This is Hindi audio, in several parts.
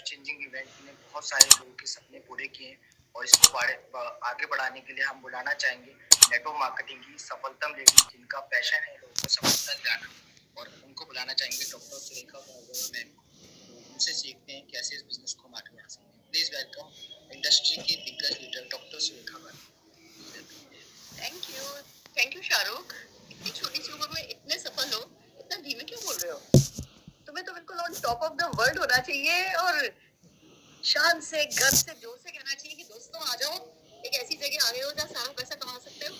चेंजिंग इवेंट ने बहुत सारे लोगों के सपने पूरे किए और इसको आगे बढ़ाने के लिए हम बुलाना चाहेंगे नेटवर्क मार्केटिंग की सफलतम लेडी जिनका पैशन है लोगों को सफलता दिलाना, और उनको बुलाना चाहेंगे डॉक्टर सुरेखा भार्गव मैम। तो उनसे सीखते हैं कैसे इस बिजनेस को हम आगे बढ़ा सकते हैं। प्लीज वेलकम इंडस्ट्री की दिग्गज leader doctor Surekha Bhargav. Thank you Shahrukh. इतनी छोटी सी उम्र में इतने सफल हो, इतना धीमे क्यों बोल रहे हो? तुम्हें तो बिल्कुल on top of the world होना चाहिए और शान से, गर्व से, जोर से कहना चाहिए कि दोस्तों आ जाओ, एक ऐसी जगह आ गए हो जहाँ सारा पैसा कमा सकते हो।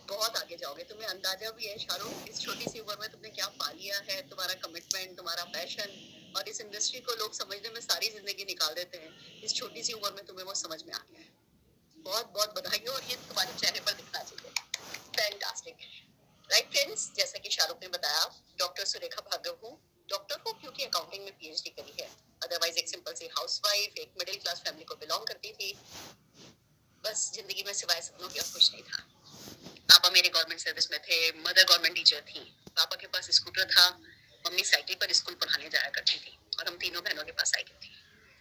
बहुत आगे जाओगे, तुम्हें अंदाजा भी है शाहरुख, इस छोटी सी उम्र में तुमने क्या पा लिया है, तुम्हारा कमिटमेंट, तुम्हारा पैशन, और इस इंडस्ट्री को लोग समझने में सारी जिंदगी निकाल देते हैं। इस छोटी सी उम्र में तुम्हें वो समझ में आ गया है। बहुत बहुत बधाई और ये तुम्हारे चेहरे पर दिखना चाहिए। फैंटास्टिक। राइट फ्रेंड्स, जैसा कि शाहरुख ने बताया, डॉक्टर सुरेखा भार्गव हूँ। डॉक्टर हूँ क्योंकि अकाउंटिंग में पीएचडी करी है, अदरवाइज एक सिंपल सी हाउसवाइफ, एक मिडिल क्लास फैमिली को बिलोंग करती थी। बस जिंदगी में सिवाय सपनों के और कुछ नहीं था। पापा मेरे गवर्नमेंट सर्विस में थे, मदर गवर्नमेंट टीचर थी। पापा के पास स्कूटर था, मम्मी साइकिल पर स्कूल पढ़ाने जाया करती थी और हम तीनों बहनों के पास साइकिल थी।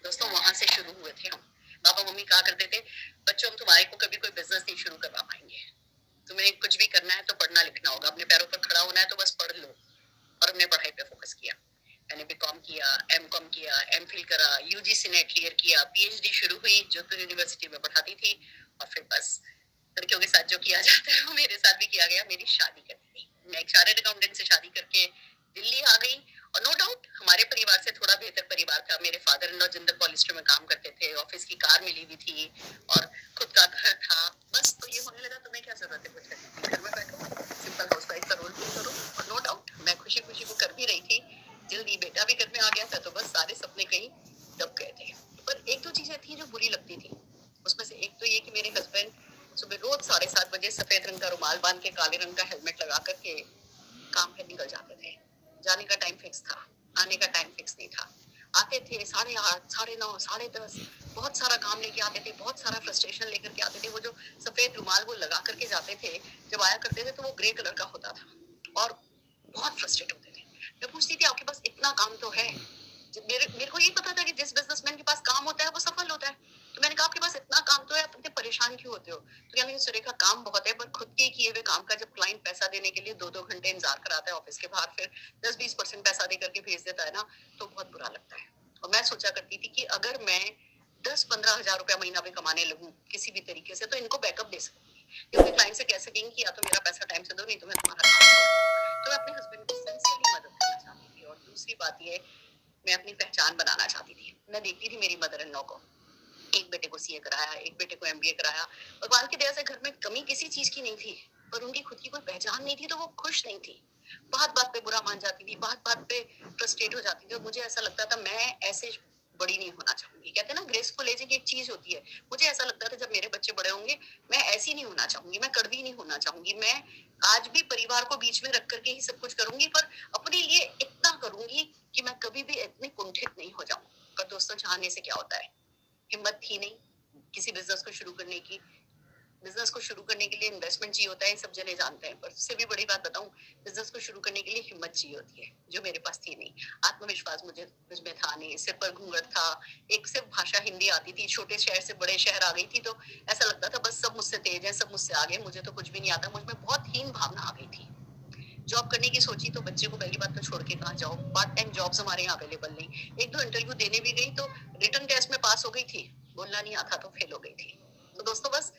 दोस्तों वहां से शुरू हुए थे हम। पापा मम्मी कहा करते थे, बच्चों हम तुम्हारे को कभी कोई बिजनेस नहीं शुरू करवा पाएंगे, तुम्हें कुछ भी करना है तो पढ़ना लिखना होगा, अपने पैरों पर खड़ा होना है तो बस पढ़ लो। और हमने पढ़ाई पे फोकस किया। मैंने बीकॉम किया, एमकॉम किया, एमफिल करा, यूजीसी नेट क्लियर किया, पीएचडी शुरू हुई जोधपुर यूनिवर्सिटी में पढ़ाती थी। और फिर बस लड़कियों के साथ जो किया जाता है वो मेरे साथ भी किया गया। मेरी शादी कर दी। मैं एक चार्टर्ड अकाउंटेंट से शादी करके दिल्ली आ गई। और नो डाउट हमारे परिवार से थोड़ा बेहतर परिवार था। मेरे father in law Jindal polyester में काम करते थे, ऑफिस की कार मिली हुई थी और खुद का घर था। बस तो ये होने लगा, तुम्हें क्या जरूरत है कुछ करने की, घर में बैठो, सिंपल हाउसवाइफ का रोल प्ले करो। और नो डाउट मैं खुशी खुशी को कर भी रही थी। जल्दी बेटा भी घर में आ गया था तो बस सारे सपने कहीं दब गए थे। पर एक दो चीजें थी जो बुरी लगती थी। उसमें से एक तो ये कि मेरे हस्बैंड सुबह रोज 7:30 सफेद रंग का रुमाल बांध के, काले रंग का हेलमेट लगा करके काम पे निकल जाते थे। जाने का टाइम फिक्स था, आने का टाइम फिक्स नहीं था। आते थे 8:30, 9:30, 10:30, बहुत सारा काम लेके आते थे, बहुत सारा फ्रस्ट्रेशन लेकर के आते थे। वो जो सफेद रुमाल वो लगा करके जाते थे, जब आया करते थे तो वो ग्रे कलर का होता था और बहुत फ्रस्ट्रेट होते थे। मैं पूछती थी आपके पास इतना काम तो है। मेरे को ये पता था कि जिस बिजनेसमैन के पास काम होता है वो सफल होता है। तो मैंने कहा आपके पास इतना काम तो है, आप इतने परेशान क्यों होते हो? तो कहने लगे सुरेखा काम बहुत है, पर खुद के किए हुए काम का जब क्लाइंट पैसा देने के लिए 2-2 घंटे इंतजार कराता है ऑफिस के बाहर, फिर 10-20% पैसा दे करके भेज देता है ना, तो बहुत बुरा लगता है। और मैं सोचा करती थी कि अगर मैं 10-15 हजार रुपया महीना भी कमाने लगूं किसी भी तरीके से, तो इनको बैकअप दे सकूंगी, क्योंकि क्लाइंट से कह सकेंगे कि या तो मेरा पैसा टाइम से दो, नहीं तो मैं तुम्हारा काम करूँ। तो मैं अपने हस्बैंड को सिंसियरली मदद करना चाहती थी। और दूसरी बात ये, मैं अपनी पहचान बनाना चाहती थी। मैं देखती थी मेरी मदर इन लॉ को, एक बेटे को सीए कराया, एक बेटे को एमबीए कराया, भगवान की दया से घर में कमी किसी चीज की नहीं थी, पर उनकी खुद की कोई पहचान नहीं थी, तो वो खुश नहीं थी। बात बात पे बुरा मान जाती थी, बात बात पे फ्रस्ट्रेट हो जाती थी। और मुझे ऐसा लगता था मैं ऐसे बड़ी नहीं होना चाहूंगी। कहते हैं ना ग्रेसफुल एज की एक चीज होती है। मुझे ऐसा लगता था जब मेरे बच्चे बड़े होंगे, मैं ऐसी नहीं होना चाहूंगी, मैं कड़वी नहीं होना चाहूंगी। मैं आज भी परिवार को बीच में रख करके ही सब कुछ करूंगी, पर अपने लिए इतना करूंगी कि मैं कभी भी इतनी कुंठित नहीं हो जाऊं। पर दोस्तों चाहने से क्या होता है, हिम्मत थी नहीं किसी बिजनेस को शुरू करने की। बिजनेस को शुरू करने के लिए इन्वेस्टमेंट चाहिए होता है, सब जने जानते हैं। पर उससे भी बड़ी बात बताऊं, बिजनेस को शुरू करने के लिए हिम्मत चाहिए होती है, जो मेरे पास थी नहीं। आत्मविश्वास मुझमें था नहीं, सिर पर घूंघट था। एक सिर्फ भाषा हिंदी आती थी, छोटे शहर से बड़े शहर आ गई थी, तो ऐसा लगता था बस सब मुझसे तेज है, सब मुझसे आगे, मुझे तो कुछ भी नहीं आता। मुझमें बहुत हीन भावना आ गई थी। जॉब करने की सोची तो बच्चे को पहली बात तो छोड़ के कहाँ जाओ, पार्ट टाइम जॉब्स हमारे यहाँ अवेलेबल नहीं। एक दो इंटरव्यू देने भी गई तो रिटर्न टेस्ट में पास हो गई थी, बोलना नहीं आता तो फेल हो गई थी। तो दोस्तों बस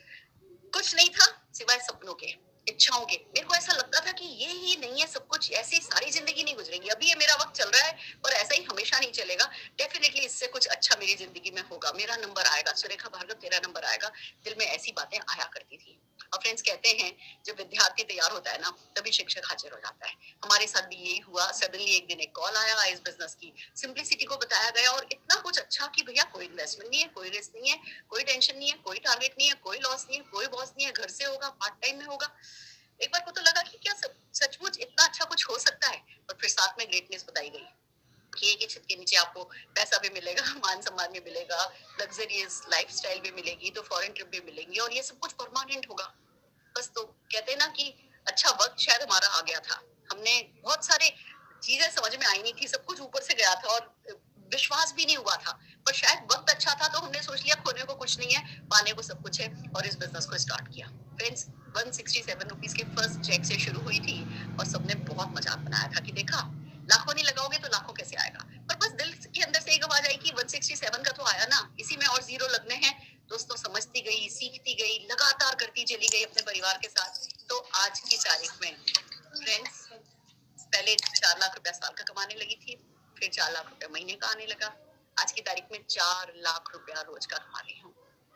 कुछ नहीं था सिवाय सपनों के, इच्छाओं के। मेरे को ऐसा लगता था कि ये ही नहीं है सब कुछ, ऐसी सारी जिंदगी नहीं गुजरेगी। अभी ये मेरा वक्त चल रहा है और ऐसा ही हमेशा नहीं चलेगा। डेफिनेटली इससे कुछ अच्छा मेरी जिंदगी में होगा, मेरा नंबर आएगा, सुरेखा भार्गव तेरा नंबर आएगा। दिल में ऐसी बातें आया करती थी। और फ्रेंड्स कहते हैं जब विद्यार्थी तैयार होता है ना, तभी शिक्षक हाजिर हो जाता है। हमारे साथ भी यही हुआ। सडनली एक दिन एक कॉल आया, इस बिजनेस की सिंप्लिसिटी को बताया गया और इतना कुछ अच्छा कि भैया कोई इन्वेस्टमेंट नहीं है, कोई रिस्क नहीं है, कोई टेंशन नहीं है, कोई टारगेट नहीं है, कोई लॉस नहीं है, कोई बॉस नहीं है, घर से होगा, पार्ट टाइम में होगा। एक बार को तो लगा कि क्या सचमुच इतना अच्छा कुछ हो सकता है। और फिर साथ में ग्रेटनेस बताई गई कि एक ही छत के नीचे आपको पैसा भी मिलेगा, मान सम्मान भी मिलेगा, लग्जरियस लाइफस्टाइल भी मिलेगी, तो फॉरेन ट्रिप भी मिलेंगी और ये सब कुछ परमानेंट होगा। बस तो कहते हैं ना कि अच्छा वक्त शायद हमारा आ गया था। हमने बहुत सारे चीजें समझ में आई नहीं थी, सब कुछ ऊपर से गया था और विश्वास भी नहीं हुआ था, पर शायद वक्त अच्छा था तो हमने सोच लिया खोने को कुछ नहीं है, पाने को सब कुछ है, और इस बिजनेस को स्टार्ट किया। फ्रेंड्स, 167 रुपीज के फर्स्ट चेक से शुरू हुई थी और सबने बहुत मजाक बनाया था कि देखा लाखों नहीं लगाओगे तो लाखों कैसे आएगा, पर बस दिल के अंदर से एक आवाज आई कि 167 का तो आया ना, इसी में और जीरो लगने हैं। दोस्तों समझती गई, सीखती गई, लगातार करती चली गई अपने परिवार के साथ। तो आज की तारीख में फ्रेंड्स, पहले 4 लाख रुपया साल का कमाने लगी थी, फिर 4 लाख रुपया महीने का आने लगा, आज की तारीख में 4 लाख रुपया रोज का कमा रही हूँ।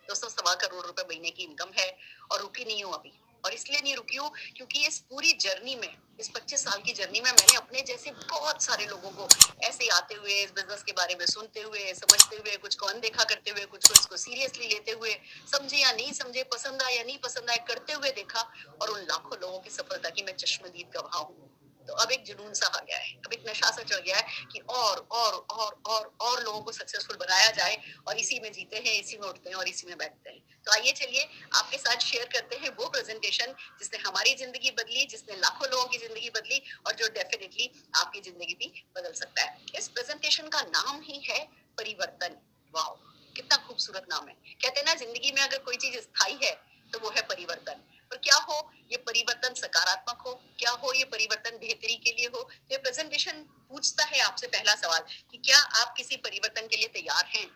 दोस्तों 1.25 करोड़ रुपए महीने की इनकम है, और रुकी नहीं हूँ अभी। और इसलिए नहीं रुकी हूँ क्योंकि इस पूरी जर्नी में, इस 25 साल की जर्नी में, मैंने अपने जैसे बहुत सारे लोगों को ऐसे आते हुए, इस बिजनेस के बारे में सुनते हुए, समझते हुए, कुछ को अनदेखा करते हुए, कुछ को इसको सीरियसली लेते हुए, समझे या नहीं समझे, पसंद आया या नहीं पसंद आया, करते हुए देखा, और उन लाखों लोगों की सफलता की मैं चश्मदीद गवाह हूँ। तो अब एक जुनून सा आ गया है, अब एक नशा सा चढ़ गया है कि और लोगों को सक्सेसफुल बनाया जाए, और इसी में जीते हैं, इसी में उठते हैं और इसी में बैठते हैं। तो आइए चलिए आपके साथ शेयर करते हैं वो प्रेजेंटेशन जिसने हमारी जिंदगी बदली, जिसने लाखों लोगों की जिंदगी बदली, और जो डेफिनेटली आपकी जिंदगी भी बदल सकता है। इस प्रेजेंटेशन का नाम ही है परिवर्तन। वाह, कितना खूबसूरत नाम है। कहते हैं ना, जिंदगी में अगर कोई चीज स्थायी है तो वो है परिवर्तन। पर क्या हो ये परिवर्तन सकारात्मक हो, क्या हो ये परिवर्तन बेहतरी के लिए हो, तो ये प्रेजेंटेशन पूछता है आपसे पहला सवाल कि क्या आप किसी परिवर्तन के लिए तैयार हैं?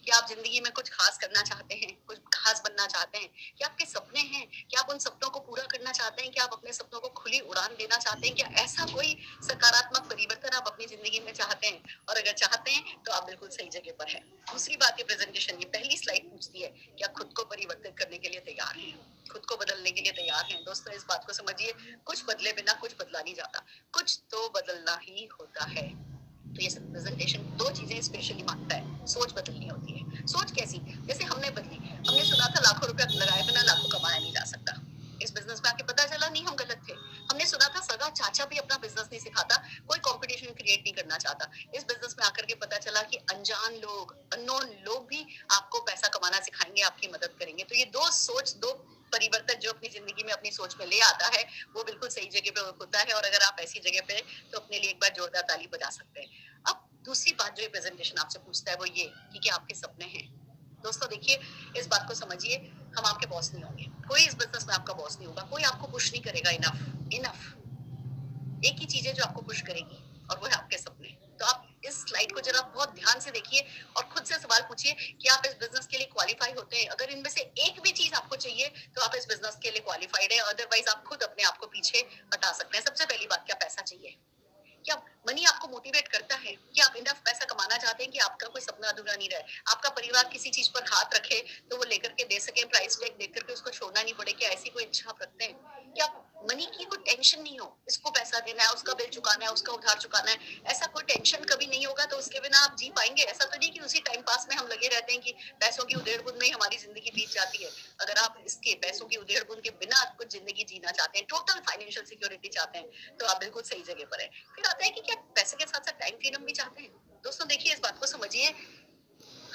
क्या आप जिंदगी में कुछ खास करना चाहते हैं, कुछ खास बनना चाहते हैं? क्या आपके सपने हैं? क्या आप उन सपनों को पूरा करना चाहते हैं? क्या आप अपने सपनों को खुली उड़ान देना चाहते हैं? क्या ऐसा कोई सकारात्मक परिवर्तन आप अपनी जिंदगी में चाहते हैं? और अगर चाहते हैं तो आप बिल्कुल सही जगह पर हैं। दूसरी बात, ये प्रेजेंटेशन, ये पहली स्लाइड पूछती है, क्या खुद को परिवर्तित करने के लिए तैयार हैं, खुद को बदलने के लिए तैयार हैं? दोस्तों इस बात को समझिए, कुछ बदले बिना कुछ बदला नहीं जाता, कुछ तो बदलना ही होता है। तो ये प्रेजेंटेशन 2 चीजें स्पेशली मांगता है। सोच बदलनी होती है। सोच कैसी? जैसे हमने बदली, हमने सुना था लाखों रुपया लगाए बिना लाखों कमाया नहीं जा सकता। इस बिजनेस में आके पता चला नहीं हम गलत थे। हमने सुना था सगा चाचा भी अपना बिजनेस नहीं सिखाता, कोई कंपटीशन क्रिएट नहीं करना चाहता। इस बिजनेस में आकर के पता चला कि अनजान लोग, अननोन लोग भी आपको पैसा कमाना सिखाएंगे, आपकी मदद करेंगे। तो ये दो परिवर्तन जो अपनी जिंदगी में अपनी सोच में ले आता है, वो बिल्कुल सही जगह पे होता है। और अगर आप ऐसी जगह पे तो अपने लिए एक बार जोरदार ताली बजा सकते हैं। अब दूसरी बात जो ये प्रेजेंटेशन आपसे पूछता है वो ये कि क्या आपके सपने हैं? दोस्तों देखिए, इस बात को समझिए, हम आपके बॉस नहीं होंगे, कोई इस बिजनेस में आपका बॉस नहीं होगा, कोई आपको पुश नहीं करेगा। इनफ इनफ, एक ही चीज है जो आपको पुश करेगी, और वो है आपके सपने। तो आप इस स्लाइड को जरा बहुत ध्यान से देखिए और खुद से सवाल पूछिए कि आप इस बिजनेस के लिए क्वालिफाई होते हैं। अगर इनमें से एक भी चीज आपको चाहिए तो आप इस बिजनेस के लिए क्वालिफाइड है, अदरवाइज आप खुद अपने आप को पीछे हटा सकते हैं। सबसे पहली बात, क्या पैसा चाहिए? क्या मनी आपको मोटिवेट करता है? क्या आप इनफ पैसा कमाना चाहते हैं कि आपका कोई सपना अधूरा नहीं रहे, आपका परिवार किसी चीज पर हाथ रखे तो वो लेकर के दे सके, प्राइस टैग देकर के उसको छोड़ना नहीं पड़े? क्या ऐसी कोई इच्छा आप रखते हैं? क्या मनी की कोई टेंशन नहीं हो, इसको पैसा देना है, उसका बिल चुकाना है, उसका उधार चुकाना है, ऐसा कोई टेंशन कभी नहीं होगा? तो उसके बिना आप जी पाएंगे? ऐसा तो नहीं कि उसी टाइम पास में हम लगे रहते हैं कि पैसों की उधेड़ बुन में ही हमारी जिंदगी बीत जाती है। अगर आप इसके पैसों की उधेड़ बुन के बिना कुछ जिंदगी जीना चाहते हैं, टोटल फाइनेंशियल सिक्योरिटी चाहते हैं, तो आप बिल्कुल सही जगह पर है। फिर आता है कि क्या पैसे के साथ साथ टाइम फ्रीडम भी चाहते हैं? दोस्तों देखिए, इस बात को समझिए,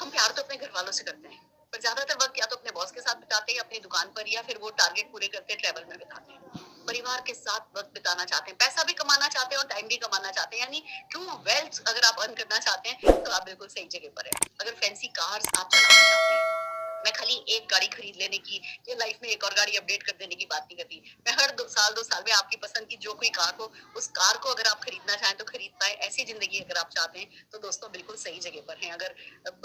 हम प्यार तो अपने घर वालों से करते हैं, पर ज्यादातर वक्त या तो अपने बॉस के साथ बिताते हैं अपनी दुकान पर, या फिर वो टारगेट पूरे करते ट्रैवल में बिताते हैं। परिवार के साथ वक्त बिताना चाहते हैं, पैसा भी कमाना चाहते हैं और टाइम भी कमाना चाहते हैं, यानी ट्रू वेल्थ अगर आप अर्न करना चाहते हैं तो आप बिल्कुल सही जगह पर है। अगर फैंसी कार्स आप चलाना चाहते हैं, मैं खाली एक गाड़ी खरीद लेने की या लाइफ में एक और गाड़ी अपडेट कर देने की बात नहीं करती। मैं हर 2 साल में आपकी पसंद की जो कोई कार हो, उस कार को अगर आप खरीदना चाहें तो खरीद पाए, ऐसी जिंदगी अगर आप चाहते हैं तो दोस्तों बिल्कुल सही जगह पर हैं। अगर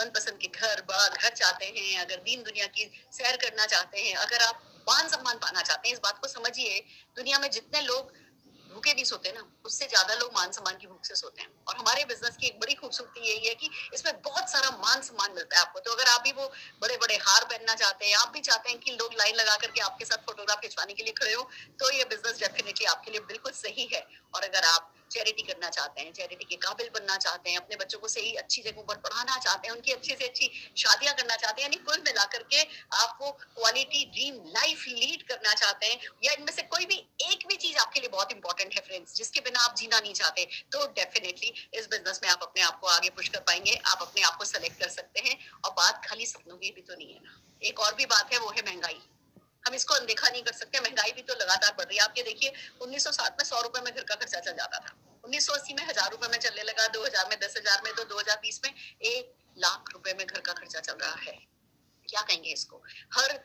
मनपसंद के घर चाहते हैं, अगर दीन दुनिया की सैर करना चाहते हैं, अगर आप मान सम्मान पाना चाहते हैं, इस बात को समझिए, दुनिया में जितने लोग भूखे नहीं सोते ना, उससे ज्यादा लोग मान सम्मान की भूख से सोते हैं। और हमारे बिजनेस की एक बड़ी खूबसूरती यही है कि इसमें बहुत सारा मान सम्मान मिलता है आपको। तो अगर आप भी वो बड़े बड़े हार पहनना चाहते हैं, आप भी चाहते हैं कि लोग लाइन लगा करके आपके साथ फोटोग्राफ खिंचवाने के लिए खड़े हो, तो ये बिजनेस डेफिनेटली आपके लिए बिल्कुल सही है। और अगर आप चैरिटी करना चाहते हैं, चैरिटी के काबिल बनना चाहते हैं, अपने बच्चों को सही अच्छी जगहों पर पढ़ाना चाहते हैं, उनकी अच्छी से अच्छी शादियां करना चाहते हैं, यानी कुल मिलाकर के आप वो क्वालिटी ड्रीम लाइफ लीड करना चाहते हैं, या इनमें से कोई भी एक भी चीज आपके लिए बहुत इंपॉर्टेंट है फ्रेंड्स, जिसके बिना आप जीना नहीं चाहते, तो डेफिनेटली इस बिजनेस में आप अपने आप को आगे पुश कर पाएंगे, आप अपने आप को सेलेक्ट कर सकते हैं। और बात खाली सपनों की भी तो नहीं है ना, एक और भी बात है, वो है महंगाई। हम इसको अनदेखा नहीं कर सकते, महंगाई भी तो लगातार बढ़ रही है। आप ये देखिए, 1960 में 100 रुपए में घर का खर्चा चल जाता था, 1980 में 1000 रुपए में चलने लगा, 2000 में 10,000 में, तो 2020 में रुपए में घर का खर्चा चल रहा है। क्या कहेंगे इसको? हर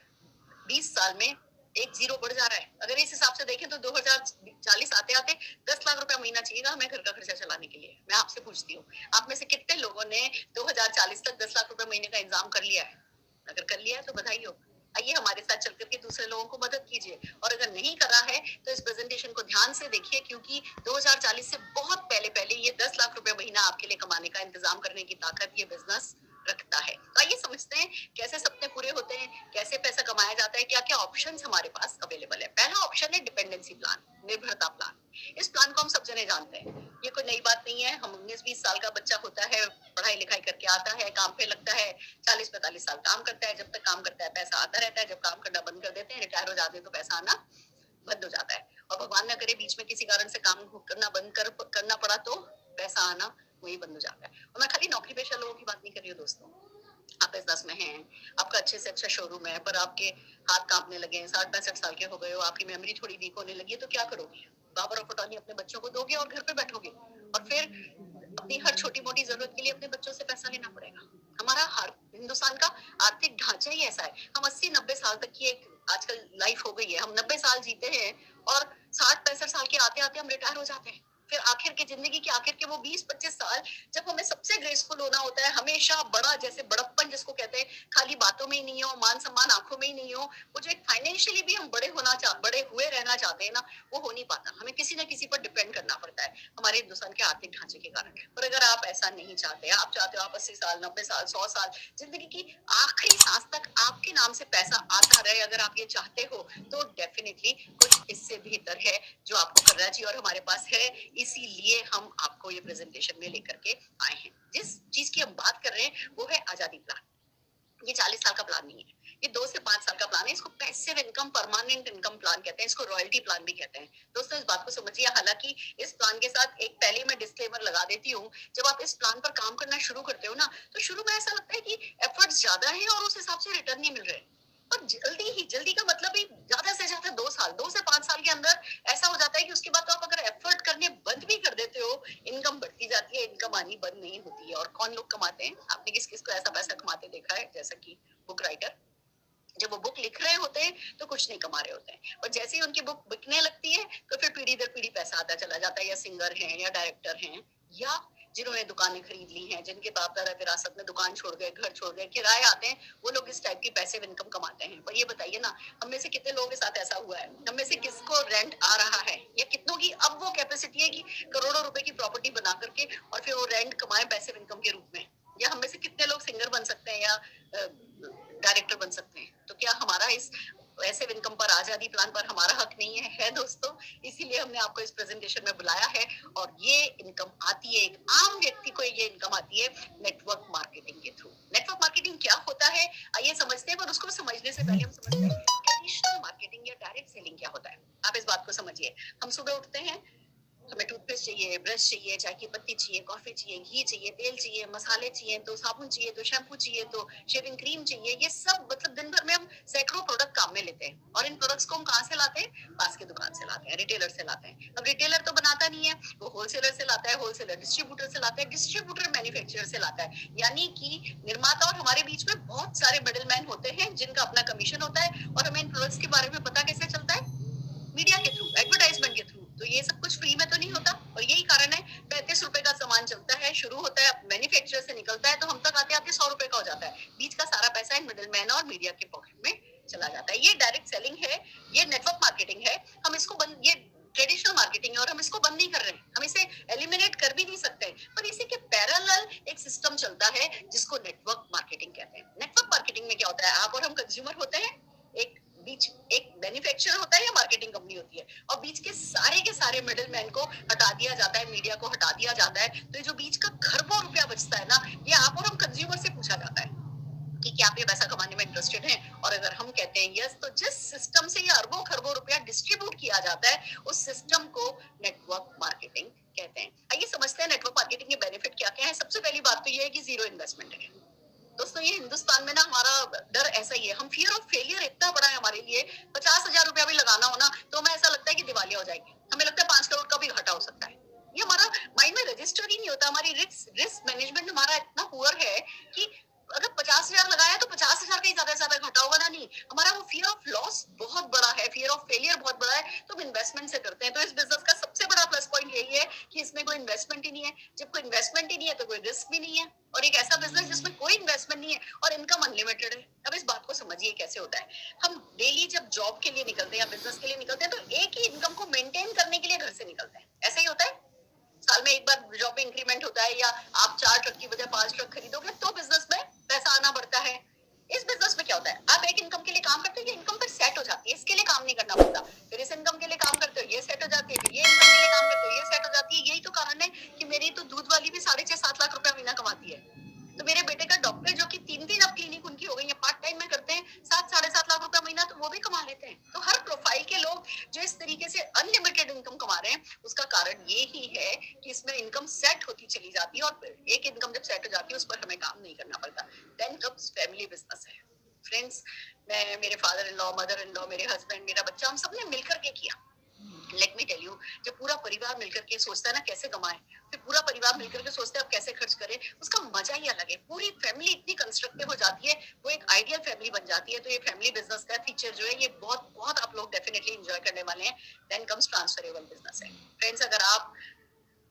20 साल में एक जीरो बढ़ जा रहा है। अगर इस हिसाब से देखें तो 2040 आते आते 10 लाख रुपया महीना चाहिएगा हमें घर का खर्चा चलाने के लिए। मैं आपसे पूछती हूँ, आप में से कितने लोगों ने 2040 तक 10 लाख रुपए महीने का इंतजाम कर लिया है? अगर कर लिया है तो बधाई हो। आइए हमारे साथ चल करके दूसरे लोगों को मदद कीजिए, और अगर नहीं करा है तो इस प्रेजेंटेशन को ध्यान से देखिए, क्योंकि 2040 से बहुत पहले पहले ये 10 लाख रुपए महीना आपके लिए कमाने का इंतजाम करने की ताकत ये बिजनेस रखता है। तो आइए समझते हैं कैसे सपने पूरे होते हैं, कैसे पैसा कमाया जाता है, क्या क्या ऑप्शंस हमारे पास अवेलेबल है। पहला ऑप्शन है डिपेंडेंसी प्लान, निर्भरता प्लान। इस प्लान को हम सब जने जानते हैं, ये कोई नई बात नहीं है। हम 19-20 साल का बच्चा होता है, पढ़ाई लिखाई करके आता है, काम पे लगता है, 40-45 साल काम करता है। जब तक काम करता है पैसा आता रहता है, जब काम करना बंद कर देते हैं, रिटायर हो जाते हैं, तो पैसा आना बंद हो जाता है। और भगवान न करे बीच में किसी कारण से काम करना पड़ा तो पैसा आना वही बंद हो जाता है। और मैं खाली नौकरी पेशा लोगों की बात नहीं कर रही हूँ दोस्तों। आप बिजनेस में हैं, आपका अच्छे से अच्छा शोरूम है, पर आपके हाथ कांपने लगे हैं, 60-65 साल के हो गए हो, आपकी मेमोरी थोड़ी वीक होने लगी है, तो क्या करोगे? पावर ऑफ अटॉर्नी अपने बच्चों को दोगे और घर पे बैठोगे, और फिर अपनी हर छोटी मोटी जरूरत के लिए अपने बच्चों से पैसा लेना पड़ेगा। हमारा हर हिंदुस्तान का आर्थिक ढांचा ही ऐसा है। हम 80-90 साल तक की एक आजकल लाइफ हो गई है। हम 90 साल जीते हैं और 60-65 साल के आते आते हम रिटायर हो जाते हैं। फिर आखिर के जिंदगी के आखिर के वो 20-25 साल जब हमें सबसे ग्रेसफुल होना होता है, हमेशा बड़ा, जैसे बड़प्पन जिसको कहते हैं, खाली बातों में ही नहीं हो, मान सम्मान आंखों में ही नहीं हो, वो जो एक फाइनेंशियली भी हम बड़े हुए रहना चाहते हैं ना, वो हो नहीं पाता। हमें किसी ना किसी पर डिपेंड करना पड़ता है हमारे हिंदुस्तान के आर्थिक ढांचे के कारण। पर अगर आप ऐसा नहीं चाहते, आप चाहते हो आप 80 साल, 90 साल, 100 साल, जिंदगी की आखिरी सांस तक आपके नाम से पैसा आता रहे, अगर आप ये चाहते हो, तो डेफिनेटली कुछ इससे बेहतर है जो आपको करना चाहिए, और हमारे पास है। इसीलिए हम आपको ये प्रेजेंटेशन में लेकर के आए हैं। जिस चीज की हम बात कर रहे हैं वो है आजादी प्लान। ये 40 साल का प्लान नहीं है, ये 2 से 5 साल का प्लान है। इसको passive income, permanent income plan कहते हैं, इसको रॉयल्टी प्लान भी कहते हैं। दोस्तों इस बात को समझिए। हालांकि इस प्लान के साथ एक पहले मैं डिस्क्लेमर लगा देती हूँ, जब आप इस प्लान पर काम करना शुरू करते हो ना, तो शुरू में ऐसा लगता है कि एफर्ट्स ज्यादा है और उस हिसाब से रिटर्न नहीं मिल रहे। और जल्दी का मतलब ही ज्यादा से ज्यादा 2 से 5 साल के अंदर ऐसा हो जाता है कि उसके बाद तो आप अगर एफर्ट करने बंद भी कर देते हो, इनकम बढ़ती जाती है, इनकम आनी बंद नहीं होती है। और कौन लोग कमाते हैं? आपने किस किस को ऐसा पैसा कमाते देखा है? जैसा कि बुक राइटर, जब वो बुक लिख रहे होते हैं तो कुछ नहीं कमा रहे होते हैं, और जैसे ही उनकी बुक बिकने लगती है तो फिर पीढ़ी दर पीढ़ी पैसा आता चला जाता है। या सिंगर हैं, या डायरेक्टर हैं, या जिन्होंने दुकानें खरीद ली हैं, जिनके बाप दादा विरासत में दुकान छोड़ गए, घर छोड़ गए, किराए आते हैं, वो लोग इस टाइप की पैसिव इनकम कमाते हैं। पर ये बताइए ना, हम में से कितने लोगों के साथ ऐसा हुआ है? हम में से किसको रेंट आ रहा है? या कितनों की अब वो कैपेसिटी है कि करोड़ों रुपए की प्रॉपर्टी बना करके और फिर वो रेंट कमाए पैसिव इनकम के रूप में? या हम में से कितने लोग सिंगर बन सकते हैं या डायरेक्टर बन सकते हैं? तो क्या हमारा इस ऐसे इनकम पर, आजादी प्लान पर हमारा हक नहीं है? है दोस्तों। इसीलिए हमने आपको इस प्रेजेंटेशन में बुलाया है। और ये इनकम आती है, एक आम व्यक्ति को ये इनकम आती है नेटवर्क मार्केटिंग के थ्रू। नेटवर्क मार्केटिंग क्या होता है आइए समझते हैं, पर उसको समझने से पहले हम समझते हैं ट्रेडिशनल मार्केटिंग या डायरेक्ट सेलिंग क्या होता है। आप इस बात को समझिए। हम सुबह उठते हैं, हमें टूथपेस्ट चाहिए, ब्रश चाहिए, चाय की पत्ती चाहिए, कॉफी चाहिए, घी चाहिए, तेल चाहिए, मसाले चाहिए, तो साबुन चाहिए, तो शैम्पू चाहिए, तो शेविंग क्रीम चाहिए। ये सब मतलब दिन भर में हम सैकड़ों प्रोडक्ट काम में लेते हैं, और इन प्रोडक्ट्स को हम कहाँ से लाते हैं? पास की दुकान से लाते हैं, रिटेलर से लाते हैं। अब रिटेलर तो बनाता नहीं है, वो होलसेलर से लाता है, होलसेलर डिस्ट्रीब्यूटर से लाता है, डिस्ट्रीब्यूटर मैन्युफैक्चरर से लाता है। यानी कि निर्माता और हमारे बीच में बहुत सारे मिडिलमैन होते हैं जिनका अपना कमीशन होता है। और हमें इन प्रोडक्ट्स के बारे में पता कैसे चलता है? मीडिया के थ्रू, एडवर्टाइजमेंट के थ्रू। तो ये सब कुछ फ्री में तो नहीं होता, और यही कारण है 35 रुपए का सामान चलता है, शुरू होता है मैन्युफैक्चरर से, निकलता है तो हम तक आते आते 100 रुपए का हो जाता है। बीच का सारा पैसा इन मिडिलमैन और मीडिया के पॉकेट में चला जाता है। ये डायरेक्ट सेलिंग है, ये नेटवर्क मार्केटिंग है। हम इसको ये ट्रेडिशनल मार्केटिंग है, और हम इसको बंद नहीं कर रहे हैं, हम इसे एलिमिनेट कर भी नहीं सकते। पर इसी के पैरेलल एक सिस्टम चलता है जिसको नेटवर्क मार्केटिंग कहते हैं। नेटवर्क मार्केटिंग में क्या होता है? आप और हम कंज्यूमर होते हैं, एक बीच एक मैन्युफैक्चरर होता है या मार्केटिंग कंपनी होती है, और बीच के सारे मिडिलमैन को हटा दिया जाता है, मीडिया को हटा दिया जाता है। तो ये जो बीच का खरबों रुपया बचता है ना, ये आप और हम कंज्यूमर से पूछा जाता है कि क्या आप ये पैसा कमाने में इंटरेस्टेड हैं? और अगर हम कहते हैं यस, तो जिस सिस्टम से ये अरबों खरबों रुपया डिस्ट्रीब्यूट किया जाता है, उस सिस्टम को नेटवर्क मार्केटिंग कहते हैं। आइए समझते हैं नेटवर्क मार्केटिंग के बेनिफिट क्या क्या है। सबसे पहली बात तो ये है कि जीरो इन्वेस्टमेंट है। दोस्तों ये हिंदुस्तान में ना हमारा डर ऐसा ही है, हम फियर ऑफ फेलियर इतना बड़ा है हमारे लिए। 50,000 रुपया भी लगाना हो ना तो हमें ऐसा लगता है कि दिवालिया हो जाएगी, हमें लगता है 5 करोड़ का भी घाटा हो सकता है। ये हमारा माइंड में रजिस्टर ही नहीं होता। हमारी रिस्क मैनेजमेंट हमारा इतना पुअर है कि कहीं ज्यादा से ज्यादा घाटा होगा ना, नहीं, हमारा वो फियर ऑफ लॉस बहुत बड़ा है, फियर ऑफ फेलियर बहुत बड़ा है, तो हम इन्वेस्टमेंट से करते हैं। तो इस बिजनेस का सबसे बड़ा प्लस पॉइंट यही है कि इसमें कोई इन्वेस्टमेंट ही नहीं है। जब कोई इन्वेस्टमेंट ही नहीं है तो कोई रिस्क भी नहीं है, और एक ऐसा बिजनेस जिसमें कोई इन्वेस्टमेंट नहीं है और इनकम अनलिमिटेड है। अब इस बात को समझिए कैसे होता है। हम डेली जब जॉब के लिए निकलते हैं या बिजनेस के लिए निकलते हैं तो एक ही इनकम को मेंटेन करने के लिए घर से निकलते हैं, ऐसा ही होता है। साल में एक बार जॉब में इंक्रीमेंट होता है, या आप 4 ट्रक की बजाय 5 ट्रक खरीदोगे तो बिजनेस में पैसा आना बढ़ता है। इस बिजनेस में क्या होता है, आप एक इनकम के लिए काम करते हो, ये इनकम फिर सेट हो जाती है, इसके लिए काम नहीं करना पड़ता। फिर इस इनकम के लिए काम करते हो, ये सेट हो जाती है, फिर ये इनकम के लिए काम करते हो, ये सेट हो जाती है। यही तो कारण है कि मेरी तो दूध वाली भी 6.5-7 लाख रुपया महीना कमाती है। तो मेरे बेटे का डॉक्टर जो कि 3-3 अब क्लिनिक उनकी हो गई है, पार्ट टाइम में करते हैं, 7-7.5 लाख रुपया महीना, तो वो भी कमा लेते हैं। तो हर प्रोफाइल के लोग जो इस तरीके से अनलिमिटेड इनकम कमा रहे हैं, उसका कारण ये ही है कि इसमें इनकम सेट होती चली जाती है, और एक इनकम जब सेट हो जाती है उस पर हमें काम नहीं करना पड़ता। देन कम्स फैमिली बिजनेस है फ्रेंड्स। मैं, मेरे father in law, mother in law, मेरे हस्बैंड, मेरा बच्चा, हम सबने मिलकर के किया। लेट मी टेल यू, जब पूरा परिवार मिलकर के सोचता है ना कैसे कमाए, फिर पूरा परिवार मिलकर के सोचता है अब कैसे खर्च करें, उसका मजा ही अलग है। पूरी फैमिली इतनी कंस्ट्रक्टिव हो जाती है, वो एक आइडियल फैमिली बन जाती है। तो ये फैमिली बिजनेस का फीचर जो है, ये बहुत बहुत आप लोग डेफिनेटली एंजॉय करने वाले हैं। देन कम्स ट्रांसफरेबल बिजनेस है फ्रेंड्स। अगर आप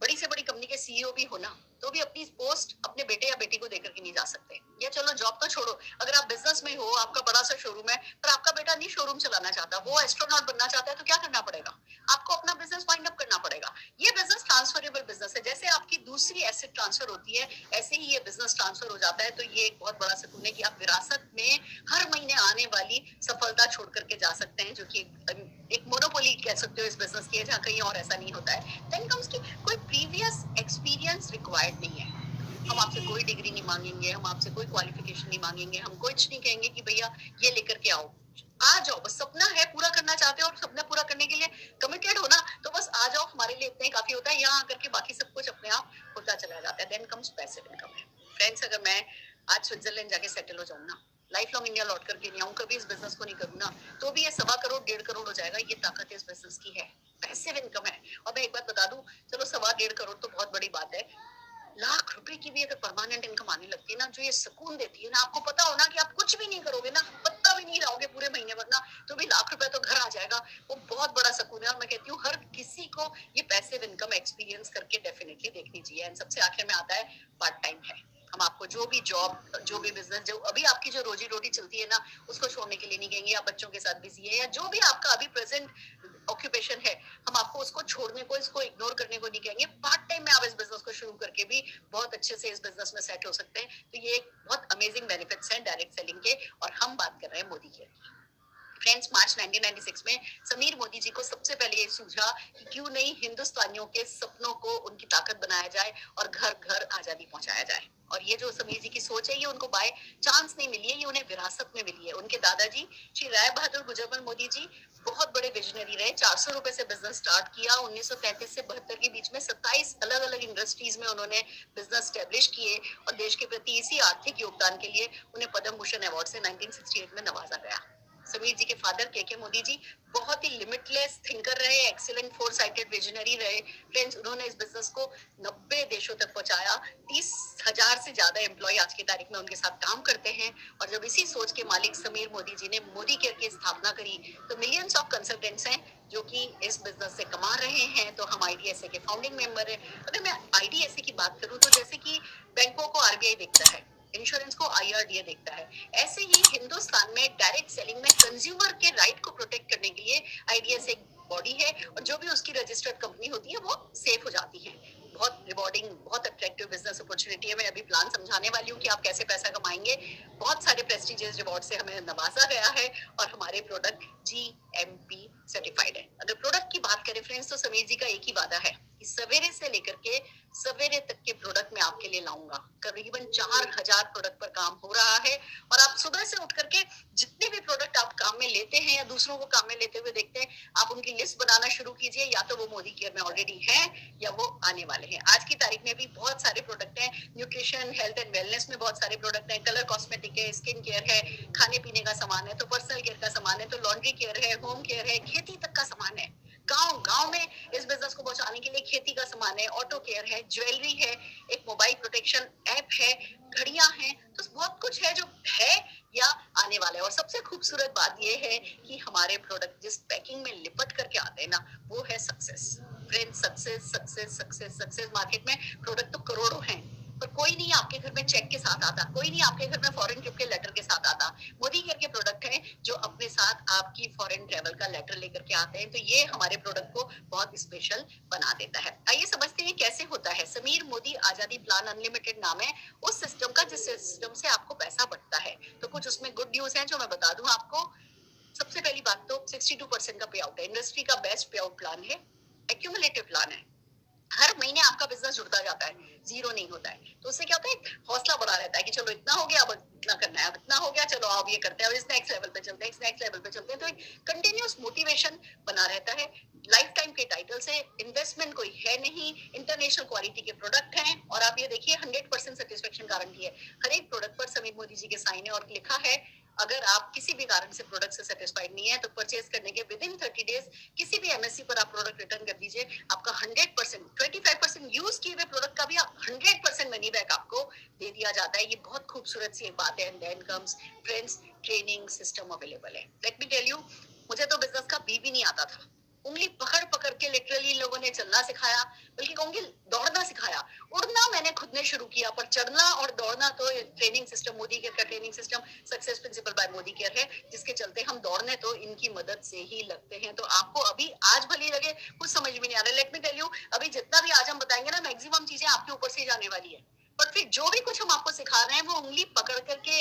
बड़ी से बड़ी कंपनी के सीईओ भी हो ना, तो भी अपनी पोस्ट अपने बेटे या बेटी को देकर के नहीं जा सकते। या चलो जॉब तो छोड़ो, अगर आप बिजनेस में हो, आपका बड़ा सा शोरूम है, पर आपका बेटा नहीं शोरूम चलाना चाहता, वो एस्ट्रोनॉट बनना चाहता है, तो क्या करना पड़ेगा, आपको अपना बिजनेस वाइंड अप करना पड़ेगा। ये बिजनेस ट्रांसफरेबल बिजनेस है। जैसे आपकी दूसरी एसेट ट्रांसफर होती है, ऐसे ही ये बिजनेस ट्रांसफर हो जाता है। तो ये एक बहुत बड़ा सुकून है कि आप विरासत में हर महीने आने वाली सफलता छोड़ करके जा सकते हैं, जो कि एक मोनोपोली कह सकते हो इस बिजनेस की है, जहाँ कहीं और ऐसा नहीं होता है। देन कम्स की कोई प्रीवियस एक्सपीरियंस रिक्वायर्ड नहीं है। हम आपसे कोई डिग्री नहीं मांगेंगे, हम आपसे कोई क्वालिफिकेशन नहीं मांगेंगे, हम कुछ नहीं कहेंगे कि भैया ये लेकर के आओ, आ जाओ, बस सपना है पूरा करना चाहते हो और सपना पूरा करने के लिए कमिटेड हो ना, तो बस आ जाओ, हमारे लिए इतना ही काफी होता है। यहाँ आकर के बाकी सब कुछ अपने आप होता चला जाता है। देन कम्स पैसिव इनकम है फ्रेंड्स। अगर मैं आज स्विट्जरलैंड जाके सेटल हो जाऊँ ना, लाइफ लॉन्ग इंडिया लौट करके नहीं आऊँ, कभी इस बिजनेस को नहीं करूँ ना, तो भी ये 1.25 करोड़ 1.5 करोड़ हो जाएगा। ये ताकत इस बिजनेस की है, पैसिव इनकम है। और मैं एक बात बता दूं, चलो 1.25 करोड़ तो बहुत बड़ी बात है, लाख रुपए की भी अगर परमानेंट इनकम आने लगती है ना, जो ये सुकून देती है ना, आपको पता हो ना कि आप कुछ भी नहीं करोगे ना, पत्ता भी नहीं लाओगे पूरे महीने भर ना, तो भी लाख रुपए तो घर आ जाएगा, वो बहुत बड़ा सुकून है। और मैं कहती हूँ हर किसी को ये पैसिव इनकम एक्सपीरियंस करके डेफिनेटली देखनी चाहिए। एंड सबसे आखिर में आता है पार्ट टाइम है। हम आपको जो भी जॉब, जो भी बिजनेस, जो अभी आपकी जो रोजी रोटी चलती है ना, उसको छोड़ने के लिए नहीं कहेंगे। आप बच्चों के साथ बिजी है, या जो भी आपका अभी प्रेजेंट ऑक्यूपेशन है, हम आपको उसको छोड़ने को, इसको इग्नोर करने को नहीं कहेंगे। पार्ट टाइम में आप इस बिजनेस को शुरू करके भी बहुत अच्छे से इस बिजनेस में सेट हो सकते हैं। तो ये एक बहुत अमेजिंग बेनिफिट्स हैं डायरेक्ट सेलिंग के। और हम बात कर रहे हैं मोदी केयर की। फ्रेंड्स, मार्च 1996 में समीर मोदी जी को सबसे पहले ये सूझा कि क्यों नहीं हिंदुस्तानियों के सपनों को उनकी ताकत बनाया जाए और घर घर आजादी पहुंचाया जाए। और ये जो समीर जी की सोच है, ये उनको बाय चांस नहीं मिली है, ये उन्हें विरासत में मिली है। उनके दादाजी श्री राय बहादुर गुजरमल मोदी जी बहुत बड़े विजनरी रहे। 400 रुपए से बिजनेस स्टार्ट किया। 1933 से 72 के बीच में 27 अलग अलग इंडस्ट्रीज में उन्होंने बिजनेस स्टैब्लिश किए, और देश के प्रति इसी आर्थिक योगदान के लिए उन्हें पद्म भूषण अवार्ड से 1968 में नवाजा गया। समीर जी के फादर के मोदी जी बहुत ही लिमिटलेस थिंकर रहे, एक्सीलेंट फोर साइटेड विजनरी रहे। फ्रेंड्स, उन्होंने इस बिजनेस को 90 देशों तक पहुंचाया। 30,000 से ज्यादा एम्प्लॉय आज की तारीख में उनके साथ काम करते हैं। और जब इसी सोच के मालिक समीर मोदी जी ने मोदी केयर की स्थापना करी, तो मिलियंस ऑफ कंसल्टेंट्स हैं जो कि इस बिजनेस से कमा रहे हैं। तो हम आईडीएसए के फाउंडिंग मेंबर है। अगर मैं आईडीएसए की बात करूं, तो जैसे कि बैंकों को आरबीआई देखता है, इंश्योरेंस को आईआरडीए देखता है, ऐसे ही हिंदुस्तान में डायरेक्ट सेलिंग में कंज्यूमर के राइट को प्रोटेक्ट करने के लिए आईडीएस एक बॉडी है, और जो भी उसकी रजिस्टर्ड कंपनी होती है वो सेफ हो जाती है। बहुत रिवॉर्डिंग, बहुत अट्रैक्टिव बिजनेस अपॉर्चुनिटी है। मैं अभी प्लान समझाने वाली हूँ कि आप कैसे पैसा कमाएंगे। बहुत सारे प्रेस्टिजियस रिवॉर्ड से हमें नवाजा गया है, और हमारे प्रोडक्ट जीएमपी सर्टिफाइड है। अगर प्रोडक्ट की बात करें फ्रेंड्स, तो समीर जी का एक ही वादा है कि सवेरे से लेकर के सवेरे तक के प्रोडक्ट मैं आपके लिए लाऊंगा। करीबन 4000 प्रोडक्ट पर काम हो रहा है, और आप सुबह से उठ करके जितने भी प्रोडक्ट आप काम में लेते हैं या दूसरों को काम में लेते हुए देखते हैं, आप उनकी लिस्ट बनाना शुरू कीजिए। या तो वो मोदी केयर में ऑलरेडी है, या वो आने वाले हैं। आज की तारीख में भी बहुत सारे प्रोडक्ट हैं। न्यूट्रिशन, हेल्थ एंड वेलनेस में बहुत सारे प्रोडक्ट हैं। कलर कॉस्मेटिक है, स्किन केयर है, खाने पीने का सामान है, तो पर्सनल केयर का सामान है, तो लॉन्ड्री केयर है, होम केयर है, खेती तक का सामान है। गांव गांव में इस बिजनेस को पहुंचाने के लिए खेती का सामान है, ऑटो केयर है, ज्वेलरी है, एक मोबाइल प्रोटेक्शन ऐप है, घड़ियां हैं। तो बहुत कुछ है जो है या आने खूबसूरत बात ये है कि हमारे प्रोडक्ट जिस पैकिंग में लिपट करके आते हैं ना, वो है success. Friends, success success success success. Market में प्रोडक्ट तो करोड़ों हैं, पर कोई नहीं आपके घर में चेक के साथ आता, कोई नहीं आपके घर में फॉरेन ट्रिप के लेटर के साथ आता। मोदी केयर के प्रोडक्ट हैं जो अपने साथ आपकी फॉरेन ट्रेवल का लेटर लेकर के आते हैं, तो ये हमारे प्रोडक्ट को बहुत स्पेशल बना देता है। आइए समझते हैं कैसे होता है। समीर मोदी आजादी प्लान अनलिमिटेड नाम है उस सिस्टम का जिस सिस्टम से आपको पैसा बढ़ता है। तो कुछ उसमें गुड न्यूज है जो मैं बता दूं आपको। सबसे पहली बात तो 62% का पे आउट है, इंडस्ट्री का बेस्ट पे आउट प्लान है, एक्यूमुलेटिव प्लान है। हर महीने आपका बिजनेस जुड़ता जाता है, जीरो नहीं होता है। तो उससे क्या होता है, हौसला बढ़ा रहता है कि चलो इतना हो गया, अब इतना करना है, अब इतना हो गया, चलो अब ये करते हैं, अब इस नेक्स्ट लेवल पे चलते हैं, इस नेक्स्ट लेवल पे चलते हैं। तो एक कंटिन्यूअस मोटिवेशन बना रहता है। लाइफ टाइम के टाइटल से इन्वेस्टमेंट कोई है नहीं, इंटरनेशनल क्वालिटी के प्रोडक्ट हैं, और आप ये देखिए 100% सेटिस्फेक्शन गारंटी है। हर एक प्रोडक्ट पर समीर मोदी जी के साइन है और लिखा है अगर आप किसी भी कारण से प्रोडक्ट से सेटिस्फाइड नहीं है तो परचेज करने के विद इन 30 डेज किसी भी एमएससी पर आप प्रोडक्ट रिटर्न कर दीजिए, आपका 100%, 25% यूज किए हुए प्रोडक्ट का भी 100% मनी बैक आपको दे दिया जाता है। ये बहुत खूबसूरत सी एक बात है। And then comes friends, training system available है। लेट मी टेल यू, मुझे तो बिजनेस का बी भी नहीं आता था। उंगली पकड़ पकड़ के लिटरली लोगों ने चलना सिखाया, बल्कि कहूंगी दौड़ना सिखाया। उड़ना मैंने खुद ने शुरू किया, पर चढ़ना और दौड़ना तो ट्रेनिंग सिस्टम, मोदी केयर का training system success principal bye Modi care है, जिसके चलते हम दौड़ने तो इनकी मदद से ही लगते हैं। तो आपको अभी आज भले लगे कुछ समझ में नहीं आ रहा, लेट मी टेल यू, अभी जितना भी आज हम बताएंगे ना, मैक्सिमम चीजें आपके ऊपर से जाने वाली है। पर फिर जो भी कुछ हम आपको सिखा रहे हैं वो उंगली पकड़ करके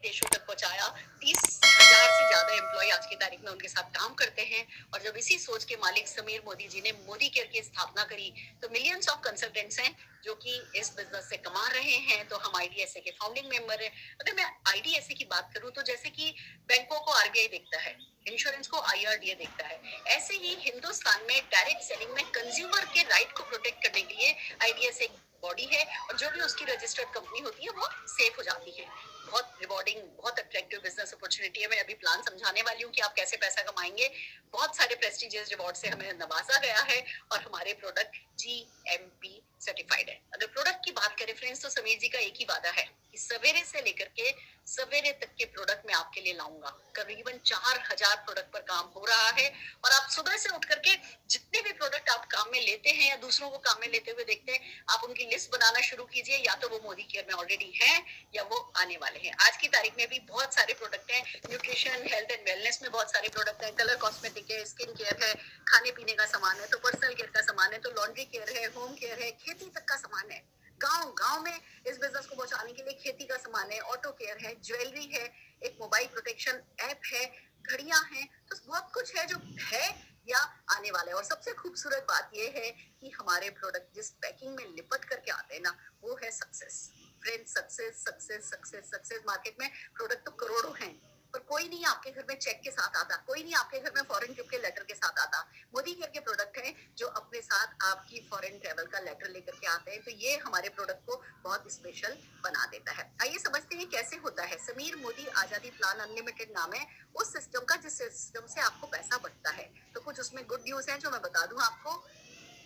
देशों तक पहुंचाया। 30,000 से ज्यादा एम्प्लॉय आज की तारीख में उनके साथ काम करते हैं। और जब इसी सोच के मालिक समीर मोदी जी ने मोदी केयर की स्थापना करी, तो मिलियंस ऑफ कंसल्टेंट्स हैं जो कि इस बिजनेस से कमा रहे हैं। तो हम आईडीएसए के फाउंडिंग मेंबर हैं। अगर मैं आईडीएसए की बात करूं तो जैसे कि बैंकों को आरबीआई देखता है, इंश्योरेंस को आईआरडीए देखता है, ऐसे ही हिंदुस्तान में डायरेक्ट सेलिंग में कंज्यूमर के राइट को प्रोटेक्ट करने के लिए आईडीएसए एक बॉडी है, और जो भी उसकी रजिस्टर्ड कंपनी होती है वो सेफ हो जाती है। बहुत रिवॉर्डिंग, बहुत अट्रैक्टिव बिजनेस अपॉर्चुनिटी है। मैं अभी प्लान समझाने वाली हूँ कि आप कैसे पैसा कमाएंगे। बहुत सारे प्रेस्टिजियस रिवॉर्ड से हमें नवाजा गया है, और हमारे प्रोडक्ट जीएमपी सर्टिफाइड है। अगर प्रोडक्ट की बात करें फ्रेंड्स, तो समीर जी का एक ही वादा है कि सवेरे से लेकर के सवेरे तक के प्रोडक्ट मैं आपके लिए लाऊंगा। करीबन 4000 प्रोडक्ट पर काम हो रहा है, और आप सुबह से उठ करके जितने भी प्रोडक्ट आप काम में लेते हैं या दूसरों को काम में लेते हुए देखते हैं, आप उनकी लिस्ट बनाना शुरू कीजिए। या तो वो मोदी केयर में ऑलरेडी है या वो आने वाले हैं। आज की तारीख में भी बहुत सारे प्रोडक्ट हैं, न्यूट्रिशन, हेल्थ एंड वेलनेस में बहुत सारे प्रोडक्ट हैं, कलर कॉस्मेटिक है, स्किन केयर है, खाने पीने का सामान है, तो पर्सनल केयर का सामान है, तो लॉन्ड्री केयर है, होम केयर है, खेती तक का सामान है। गांव गांव में इस बिजनेस को पहुंचाने के लिए खेती का सामान है, ऑटो केयर है, ज्वेलरी है, एक मोबाइल प्रोटेक्शन ऐप है, घड़ियां हैं, तो बहुत कुछ है जो है या आने वाला है। और सबसे खूबसूरत बात यह है कि हमारे प्रोडक्ट जिस पैकिंग में लिपट करके आते हैं ना, वो है success. Friends, success success success success. Market में प्रोडक्ट तो करोड़ों हैं, पर कोई नहीं आपके घर में चेक के साथ आता, कोई नहीं आपके घर में फॉरेन ट्रिप के लेटर के साथ आता। मोदी केयर के प्रोडक्ट हैं जो अपने साथ आपकी फॉरेन ट्रेवल का लेटर लेकर के आते हैं, तो ये हमारे प्रोडक्ट को बहुत स्पेशल बना देता है। आइए समझते हैं कैसे होता है। समीर मोदी आजादी प्लान अनलिमिटेड नाम है उस सिस्टम का जिस सिस्टम से आपको पैसा बढ़ता है। तो कुछ उसमें गुड न्यूज है जो मैं बता दूं आपको।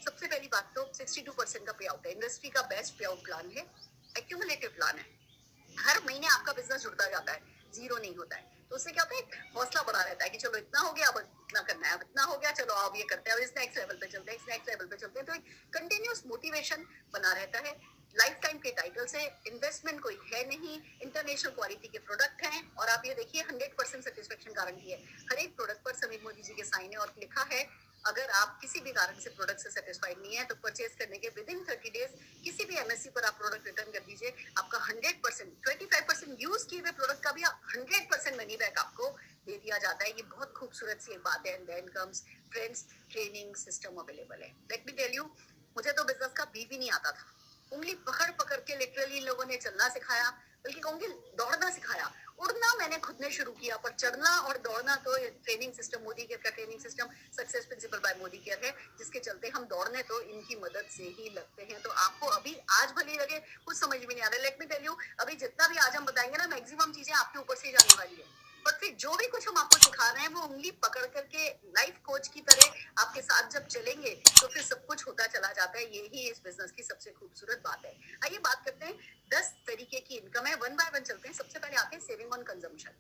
सबसे पहली बात तो 62% का पे आउट है, इंडस्ट्री का बेस्ट पे आउट प्लान है, एक्यूमुलेटिव प्लान है। हर महीने आपका बिजनेस जुड़ता जाता है, जीरो नहीं होता है। तो उससे क्या होता है, हौसला बढ़ा रहता है कि चलो इतना हो गया, अब इतना करना है, अब इतना हो गया, चलो अब ये करते हैं, अब इस नेक्स्ट लेवल पे चलते हैं, इस नेक्स्ट लेवल पे चलते हैं। तो एक कंटिन्यूअस मोटिवेशन बना रहता है। लाइफ टाइम के टाइटल से इन्वेस्टमेंट कोई है नहीं, इंटरनेशनल क्वालिटी के प्रोडक्ट हैं, और आप ये देखिए 100% सेटिस्फेक्शन गारंटी है। हर एक प्रोडक्ट पर समीर मोदी जी के साइन है और लिखा है अगर आप किसी भी कारण से प्रोडक्ट से सेटिस्फाइड नहीं है तो परचेज करने के विद इन 30 डेज किसी भी एमएससी पर आप प्रोडक्ट रिटर्न कर दीजिए, आपका 100%, 25% यूज किए हुए प्रोडक्ट का भी 100% मनी बैक आपको दे दिया जाता है। ये बहुत खूबसूरत सी एक बात है। And then comes friends, training system available है। लेट मी टेल यू, मुझे तो बिजनेस का बी भी नहीं आता था। उंगली पकड़ पकड़ के लिटरली लोगों ने चलना सिखाया, बल्कि कहूंगी दौड़ना सिखाया। उड़ना मैंने खुद ने शुरू किया, पर चढ़ना और दौड़ना तो ट्रेनिंग सिस्टम, मोदी केयर का training system success principal bye Modi care है, जिसके चलते हम दौड़ने तो इनकी मदद से ही लगते हैं। तो आपको अभी आज भले लगे कुछ समझ में नहीं आ रहा, लेट मी टेल यू, अभी जितना भी आज हम बताएंगे ना, मैक्सिमम चीजें आपके ऊपर से जाने वाली है। पर फिर जो भी कुछ हम आपको सिखा रहे हैं वो उंगली पकड़ करके लाइफ कोच की तरह आपके साथ जब चलेंगे तो फिर सब कुछ होता जाता है, यही इस बिजनेस की सबसे खूबसूरत बात है। आइए बात करते हैं 10 तरीके की इनकम है, वन बाय वन चलते हैं। सबसे पहले आते हैं saving on consumption.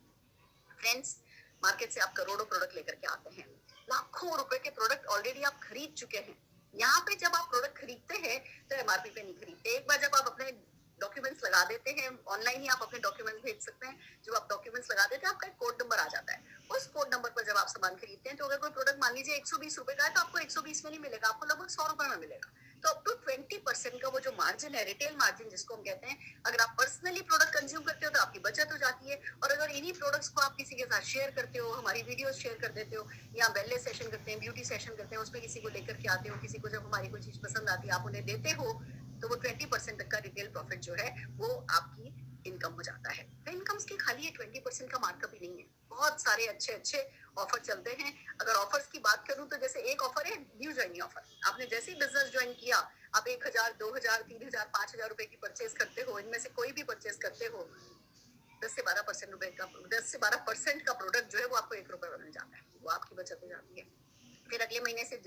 Friends, market से आप करोड़ों प्रोडक्ट लेकर के आते हैं, लाखों रुपए के प्रोडक्ट ऑलरेडी आप खरीद चुके हैं। यहाँ पे जब आप प्रोडक्ट खरीदते हैं तो एमआरपी पे नहीं खरीदते। एक बार जब आप अपने डॉक्यूमेंट्स लगा देते हैं, ऑनलाइन ही आप अपने डॉक्यूमेंट्स भेज सकते हैं, जब आप डॉक्यूमेंट्स लगा देते हैं आपका एक कोड नंबर आ जाता है। उस कोड नंबर पर जब आप सामान खरीदते हैं तो अगर कोई प्रोडक्ट मान लीजिए 120 रुपए का है तो आपको 120 में नहीं मिलेगा, आपको लगभग 100 रुपए में मिलेगा। तो अप टू 20% का वो जो मार्जिन है, रिटेल मार्जिन जिसको हम कहते हैं, अगर आप पर्सनली प्रोडक्ट कंज्यूम करते हो तो आपकी बचत हो जाती है। और अगर इन्हीं प्रोडक्ट्स को आप किसी के साथ शेयर करते हो, हमारी वीडियोस शेयर कर देते हो, या वेलनेस सेशन करते हैं, ब्यूटी सेशन करते हैं, उसमें किसी को लेकर के आते हो, किसी को जब हमारी कोई चीज पसंद आती है आप उन्हें देते हो, तो वो 20% तक का रिटेल प्रॉफिट जो है वो आपकी इनकम हो जाता है। तो इनकम्स की खाली ये 20% का मार्कअप ही नहीं है, बहुत सारे अच्छे अच्छे ऑफर चलते हैं। अगर ऑफर्स की बात करूं तो जैसे एक ऑफर है न्यू ज्वाइनिंग ऑफर। आपने जैसे ही बिजनेस ज्वाइन किया, आप 1000, 2000, 3000, 5000 रुपए की परचेज करते हो, इनमें से कोई भी परचेज करते हो, 10 से 12% का प्रोडक्ट जो है वो आपको 1 रुपए में मिल जाता है, वो आपकी बचत हो जाती है। फिर अगले महीने से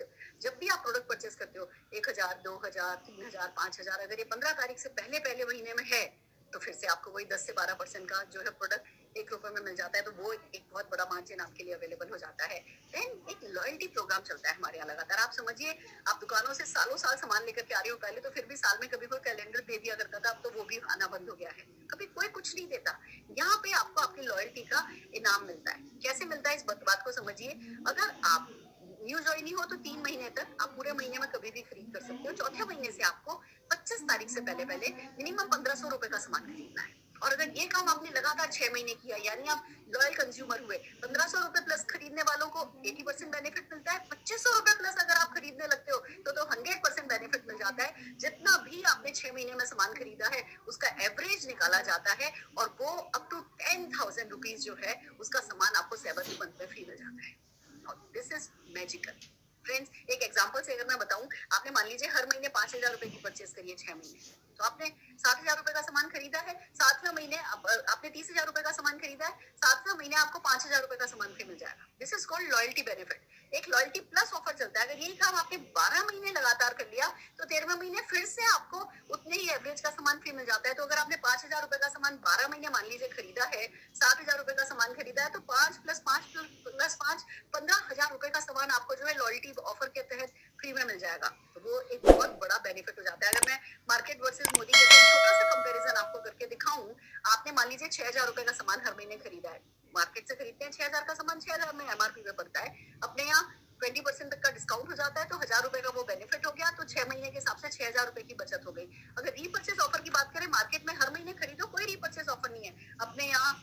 जब भी आप प्रोडक्ट परचेज करते हो, 1000, 2000, 3000, 5000, अगर ये 15 तारीख से पहले पहले महीने में है तो फिर से आपको वही 10 से 12% का जो है प्रोडक्ट 1 रुपए में मिल जाता है। तो वो एक बहुत बड़ा मार्जिन आपके लिए अवेलेबल हो जाता है। देन एक लॉयल्टी प्रोग्राम चलता है हमारे यहाँ लगातार। आप समझिए, आप दुकानों से सालों साल सामान लेकर के आ रहे हो, पहले तो फिर भी साल में कभी कोई कैलेंडर दे दिया करता था, अब तो वो भी आना बंद हो गया है, कभी कोई कुछ नहीं देता। यहाँ पे आपको आपकी लॉयल्टी का इनाम मिलता है। कैसे मिलता है इस बात को समझिए। अगर आप न्यू ज्वाइनिंग हो तो 3 महीने तक आप पूरे महीने में कभी भी खरीद कर सकते हो। चौथे महीने से आपको 25 तारीख से पहले पहले मिनिमम 1500 रुपए का सामान खरीदना है। और अगर ये काम आपने लगातार 6 महीने किया, यानी आप लॉयल कंज्यूमर हुए, 1500 रुपए प्लस खरीदने वालों को 80% बेनिफिट मिलता है। 2500 रुपए प्लस अगर आप खरीदने लगते हो तो 100% बेनिफिट मिल जाता है। जितना भी आपने 6 महीने में सामान खरीदा है उसका एवरेज निकाला जाता है और वो अप टू 10,000 रुपीज जो है उसका सामान आपको 7th मंथ में फ्री मिल जाता है। This is magical. फ्रेंड्स, एक एग्जांपल से अगर मैं बताऊं, आपने मान लीजिए हर महीने 5000 रुपए की परचेज करी है 6 महीने, तो आपने 7000 रुपए का सामान खरीदा है। 7वें महीने आपने 30,000 रुपए का सामान खरीदा है, 7वें महीने आपको 5000 रुपए का सामान फ्री मिल जाएगा। This is called loyalty benefit. एक लॉयल्टी प्लस ऑफर चलता है। अगर यही काम आपने 12 महीने लगातार कर लिया तो 13वें महीने फिर से आपको उतने ही एवरेज का सामान फ्री मिल जाता है। तो अगर आपने 5000 रुपए का सामान 12 महीने मान लीजिए खरीदा है, 7000 रुपए का सामान खरीदा है, तो 5 + 5 + 5 15,000 रुपए का सामान आपको जो है लॉयल्टी ऑफर के तहत फ्री में मिल जाएगा। तो वो एक बहुत बड़ा बेनिफिट हो जाता है। अगर मैं मार्केट वर्सेस मोदी के छोटा सा कंपैरिजन आपको करके दिखाऊं, आपने मान लीजिए 6000 रुपए का सामान हर महीने खरीदा है, मार्केट से खरीदते हैं 6000 का सामान, 6000 में एमआरपी पे पड़ता है, अपने यहाँ 20% तक का डिस्काउंट हो जाता है, तो 1000 रुपए का वो बेनिफिट हो गया, तो 6 महीने के हिसाब से 6000 रुपए की बचत हो गई। अगर रीपर्चेज ऑफर की बात करें, मार्केट में हर महीने खरीदो, कोई रीपर्चेज ऑफर नहीं है। अपने यहाँ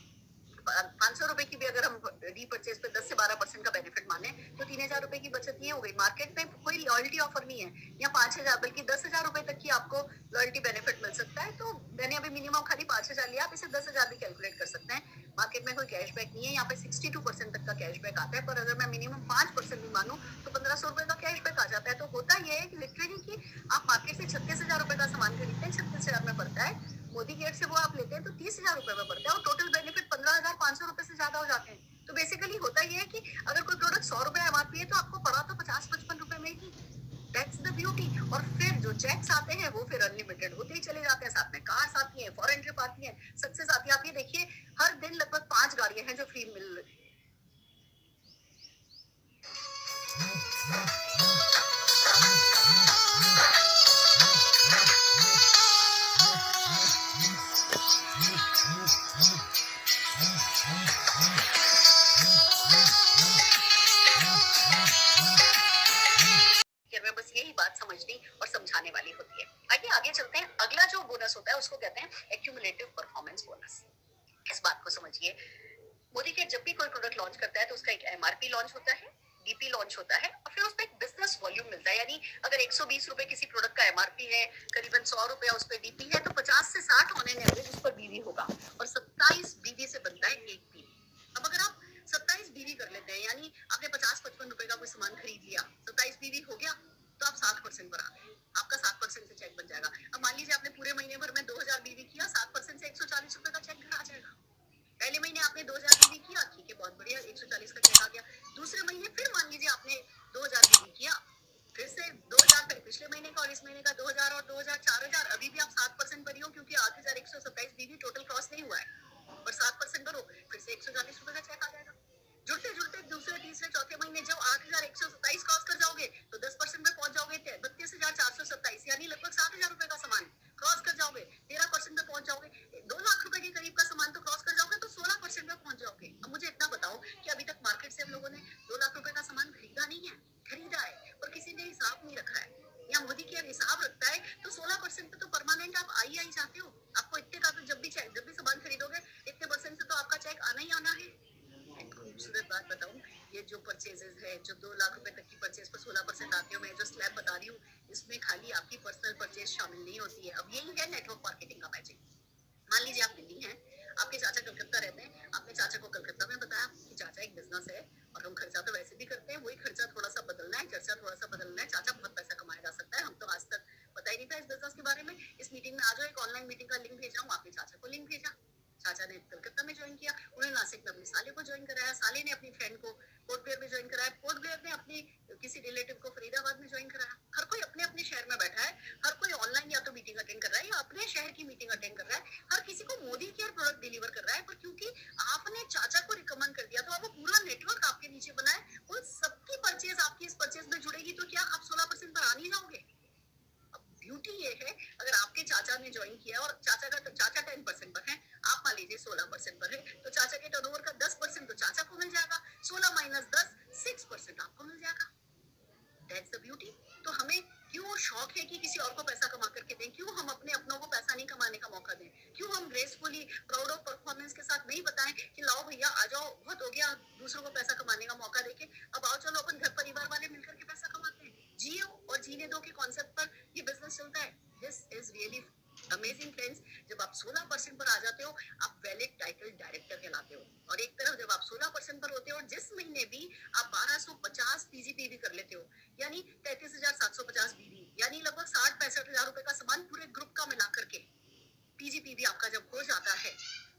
500 रुपए की भी अगर हम रीपर्चेज पे 10 से 12% का बेनिफिट माने तो 3000 रुपए की बचत ये हो गई। मार्केट में कोई लॉयल्टी ऑफर नहीं है, या 5000 बल्कि 10,000 रुपए तक की आपको लॉयल्टी बेनिफिट मिल सकता है। तो मैंने अभी मिनिमम खाली 5000 लिया, आप इसे 10,000 भी कैलकुलेट कर सकते हैं। मार्केट में कोई कैशबैक नहीं है, यहाँ पे 62% तक का कैशबैक आता है, पर अगर मैं मिनिमम 5% भी मानूं तो 1500 रुपए का कैशबैक आ जाता है। तो होता यह है कि लिटरली कि आप मार्केट से 36,000 रुपए का सामान खरीदते हैं, 36,000 में पड़ता है, मोदी केयर से वो आप लेते हैं तो 30,000 रुपए में पड़ता है, और टोटल बेनिफिट 15,500 रुपए से ज्यादा हो जाते हैं। तो बेसिकली होता ये है कि अगर कोई प्रोडक्ट 100 रुपए एमआरपी है तो आपको पड़ा तो 50-55 रुपए में ही। That's the beauty. और फिर जो चेक्स आते हैं वो फिर अनलिमिटेड होते ही चले जाते हैं, साथ में कार्स आती हैं, फॉरेन ट्रिप आती है, सक्सेस आती है। आप ये देखिए, हर दिन लगभग 5 गाड़ियां हैं जो फ्री मिल रही। बस यही बात समझनी और समझाने वाली होती है। आइए आगे चलते हैं। अगला जो बोनस होता है उसको कहते हैं एक्यूमुलेटिव परफॉर्मेंस बोनस। इस बात को समझिए, मोदी केयर जब भी कोई प्रोडक्ट लॉन्च करता है तो उसका एक एमआरपी लॉन्च होता है, डीपी लॉन्च होता है, और फिर उसमें एक बिजनेस वॉल्यूम मिलता है। यानी अगर 120 रुपए किसी प्रोडक्ट का एमआरपी है, करीबन 100 रुपया उस पर डीपी है, तो 50 से 60 ऑन एन एवरेज उस पर बीवी होगा, और 27 बीवी से बनता है एक बीवी। अब अगर आप 27 बीवी कर लेते हैं, यानी आपने 50-55 रुपए का कोई सामान खरीद लिया, 27 बीवी हो गया, तो आप 7% पर आ गए, आपका 7% से चेक बन जाएगा। अब मान लीजिए आपने पूरे महीने भर में 2000 बीवी किया, 7% से 140 रुपए का चेक घर आ जाएगा। पहले महीने आपने 2000 बीवी किया, ठीक है, बहुत बढ़िया, 140 का चेक आ गया। दूसरे महीने फिर मान लीजिए आपने 2000 बीवी किया, फिर से 2000 पिछले महीने का और इस महीने लाख रुपए तक की परचेज पर 16% आते हो। मैं जो स्लैब बता रही हूँ इसमें खाली आपकी पर्सनल परचेज शामिल नहीं होती है। अब यही है नेटवर्क मार्केटिंग का मैजिक। मान लीजिए आप दिल्ली हैं, आपके चाचा कलकत्ता रहते हैं, आपने चाचा को कलकत्ता में बताया कि चाचा एक बिजनेस है और हम खर्चा तो वैसे भी करते हैं, वही खर्चा थोड़ा सा बदलना है, चर्चा थोड़ा सा बदलना है, चाचा बहुत पैसा कमाया जा सकता है, हम तो आज तक पता ही नहीं था इस बिजनेस के बारे में, इस मीटिंग में आ जाओ, एक ऑनलाइन मीटिंग का लिंक भेज रहा हूँ। आपने चाचा को लिंक भेजा, चाचा ने कलकत्ता में ज्वाइन किया, उन्होंने नासिक में अपने साले को ज्वाइन कराया, साले ने अपनी फ्रेंड को पोर्ट ब्लेयर में ज्वाइन कराया, पोर्ट ब्लेयर ने अपनी किसी रिलेटिव को फरीदाबाद में ज्वाइन कराया। हर कोई अपने अपने शहर में बैठा है, हर कोई ऑनलाइन या तो मीटिंग अटेंड कर रहा है या अपने शहर की मीटिंग अटेंड कर रहा है, हर किसी को मोदी केयर प्रोडक्ट डिलीवर कर रहा है। पर क्योंकि आपने चाचा को रिकमेंड कर दिया तो अब वो पूरा नेटवर्क आपके नीचे बना है, उन सबकी परचेज आपकी इस परचेज में जुड़ेगी, तो क्या आप 16% पर आ नहीं जाओगे? ब्यूटी ये है, अगर आपके चाचा ने ज्वाइन किया और चाचा 10% पर है, आप मान लीजिए 16% पर है, तो चाचा के टर्नओवर का 10% तो चाचा को मिल जाएगा, 16 माइनस 10 6% आपको मिल जाएगा। That's the beauty. तो हमें क्यों शौक है कि किसी और को पैसा कमा करके दें? क्यों हम अपने अपनों को पैसा नहीं कमाने का मौका दें? क्यों हम ग्रेसफुली प्राउड ऑफ परफॉर्मेंस के साथ नहीं बताएं कि लाओ भैया आ जाओ, बहुत हो गया दूसरों को पैसा कमाने का मौका देके, अब आओ चलो अपन घर परिवार वाले मिलकर के पैसा कमाते हैं, जियो और जीने दो के कॉन्सेप्ट पर ये बिजनेस चलता है। This is really amazing friends. जब आप 16% पर आ जाते हो, आप वैलिड टाइटल डायरेक्टर कहलाते हो। और एक तरफ जब आप 16% पर होते हो और जिस महीने भी आप 1250 पीजीपीवी कर लेते हो, यानी 33,750 बीवी, यानी लगभग 60-65 हजार रुपए का सामान पूरे ग्रुप का मिला करके पीजीपीवी आपका जब हो जाता है,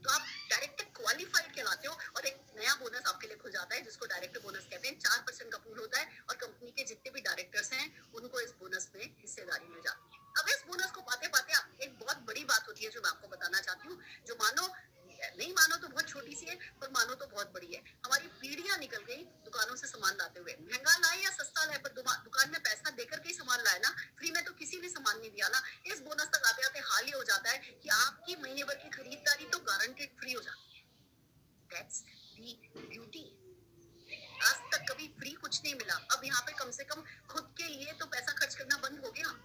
तो आप डायरेक्टर क्वालिफाइड कहलाते हो। और एक नया बोनस आपके लिए खुल जाता है जिसको डायरेक्टर बोनस कहते हैं। 4% का पूल होता है और कंपनी के जितने भी डायरेक्टर्स हैं उनको इस बोनस में हिस्सेदारी मिल जाती है। अब इस बोनस को पाते पाते एक बहुत बड़ी बात होती है जो मैं आपको बताना चाहती हूँ, जो मानो नहीं मानो तो बहुत छोटी सी है, पर मानो तो बहुत बड़ी है। हमारी पीढ़ियां निकल गई दुकानों से सामान लाते हुए, महंगा लाए या सस्ता लाए, पर दुकान में पैसा देकर के ही सामान लाए ना, फ्री में तो किसी ने सामान नहीं दिया ना। इस बोनस तक आते आते हाल ये हो जाता है कि आपकी महीने भर की खरीदारी तो गारंटेड फ्री हो जाती है। That's the beauty. आज तक कभी फ्री कुछ नहीं मिला, अब यहाँ पे कम से कम खुद के लिए तो पैसा खर्च करना बंद हो गया।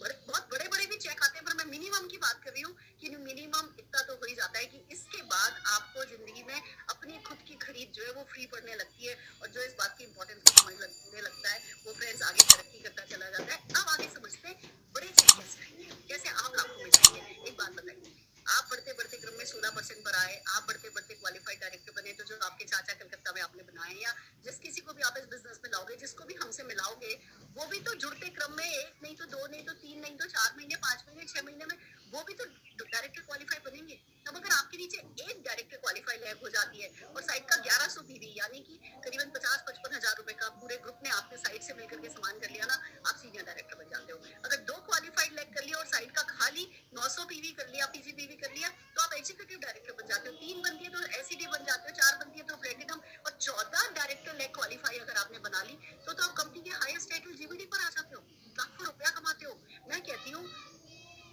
बहुत बड़े बड़े भी चेक आते हैं, पर मैं मिनिमम की बात कर रही हूँ कि मिनिमम इतना तो हो ही जाता है कि इसके बाद आपको जिंदगी में अपनी खुद की खरीद जो है वो फ्री पड़ने लगती है। और जो इस बात की इंपॉर्टेंस को समझने लगता है वो फ्रेंड्स आगे तरक्की करता चला जाता है। अब आगे समझते हैं बड़े चेक कैसे आएंगे, कैसे आप लाखों में जाएंगे। एक बात बताइए, आप बढ़ते बढ़ते क्रम में 16% पर आए, आप बढ़ते बढ़ते क्वालिफाइड डायरेक्टर बने, तो जो आपके चाचा कलकत्ता में आपने बनाए या जिस किसी को भी आप इस बिजनेस में लाओगे, जिसको भी हमसे मिलाओगे, वो भी तो जुड़ते क्रम में 1 नहीं तो 2 नहीं तो 3 नहीं तो 4 महीने 5 महीने 6 महीने में वो भी तो डायरेक्टर क्वालिफाई बनेंगे। तब अगर आपके नीचे एक डायरेक्टर क्वालिफाई लैब हो जाती है और साइड का 1100 पीवी यानी कि करीबन 50-55 हजार रुपए का पूरे ग्रुप ने आपके साइड से मिलकर के सामान कर लिया ना, आप सीनियर डायरेक्टर बन जाते हो। अगर 2 क्वालिफाइड लैब कर लिया और साइड का खाली 900 पीवी कर लिया, पीजीपीवी कर लिया, तो आप एग्जीक्यूटिव डायरेक्टर बन जाते हो। 3 बनती है तो एसीडी बन जाते हो, 4 बनती है तो प्लेटिनम, और 14 डायरेक्टर लैब क्वालिफाई अगर आपने बना ली तो आप कंपनी के हाईएस्ट टाइटल जीबीडी पर आ जाते हो, लाखों रुपया कमाते हो। मैं कहती हूँ,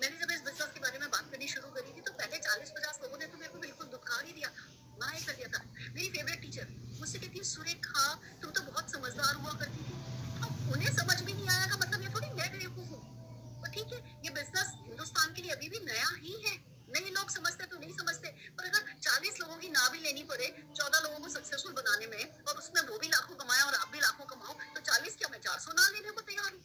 मैंने जब इस बिजनेस के बारे में बात करनी शुरू करी थी तो पहले 40-50 लोगों ने तो मेरे को बिल्कुल दुत्कार ही दिया, मना ही कर दिया था। मेरी फेवरेट टीचर मुझसे कहती है, सुरेखा तुम तो बहुत समझदार हुआ करती थी। अब उन्हें समझ भी नहीं आया का मतलब ये थोड़ी मैं बेवकूफ हूँ। और ठीक है, ये बिजनेस हिंदुस्तान के लिए अभी भी नया ही है, नए लोग समझते तो नहीं समझते, पर अगर 40 लोगों की ना भी लेनी पड़े 14 लोगों को सक्सेसफुल बनाने में, और उसमें वो भी लाखों कमाए और आप भी लाखों कमाओ, तो 40 क्या मैं 400 ना लेने को तैयार हूँ।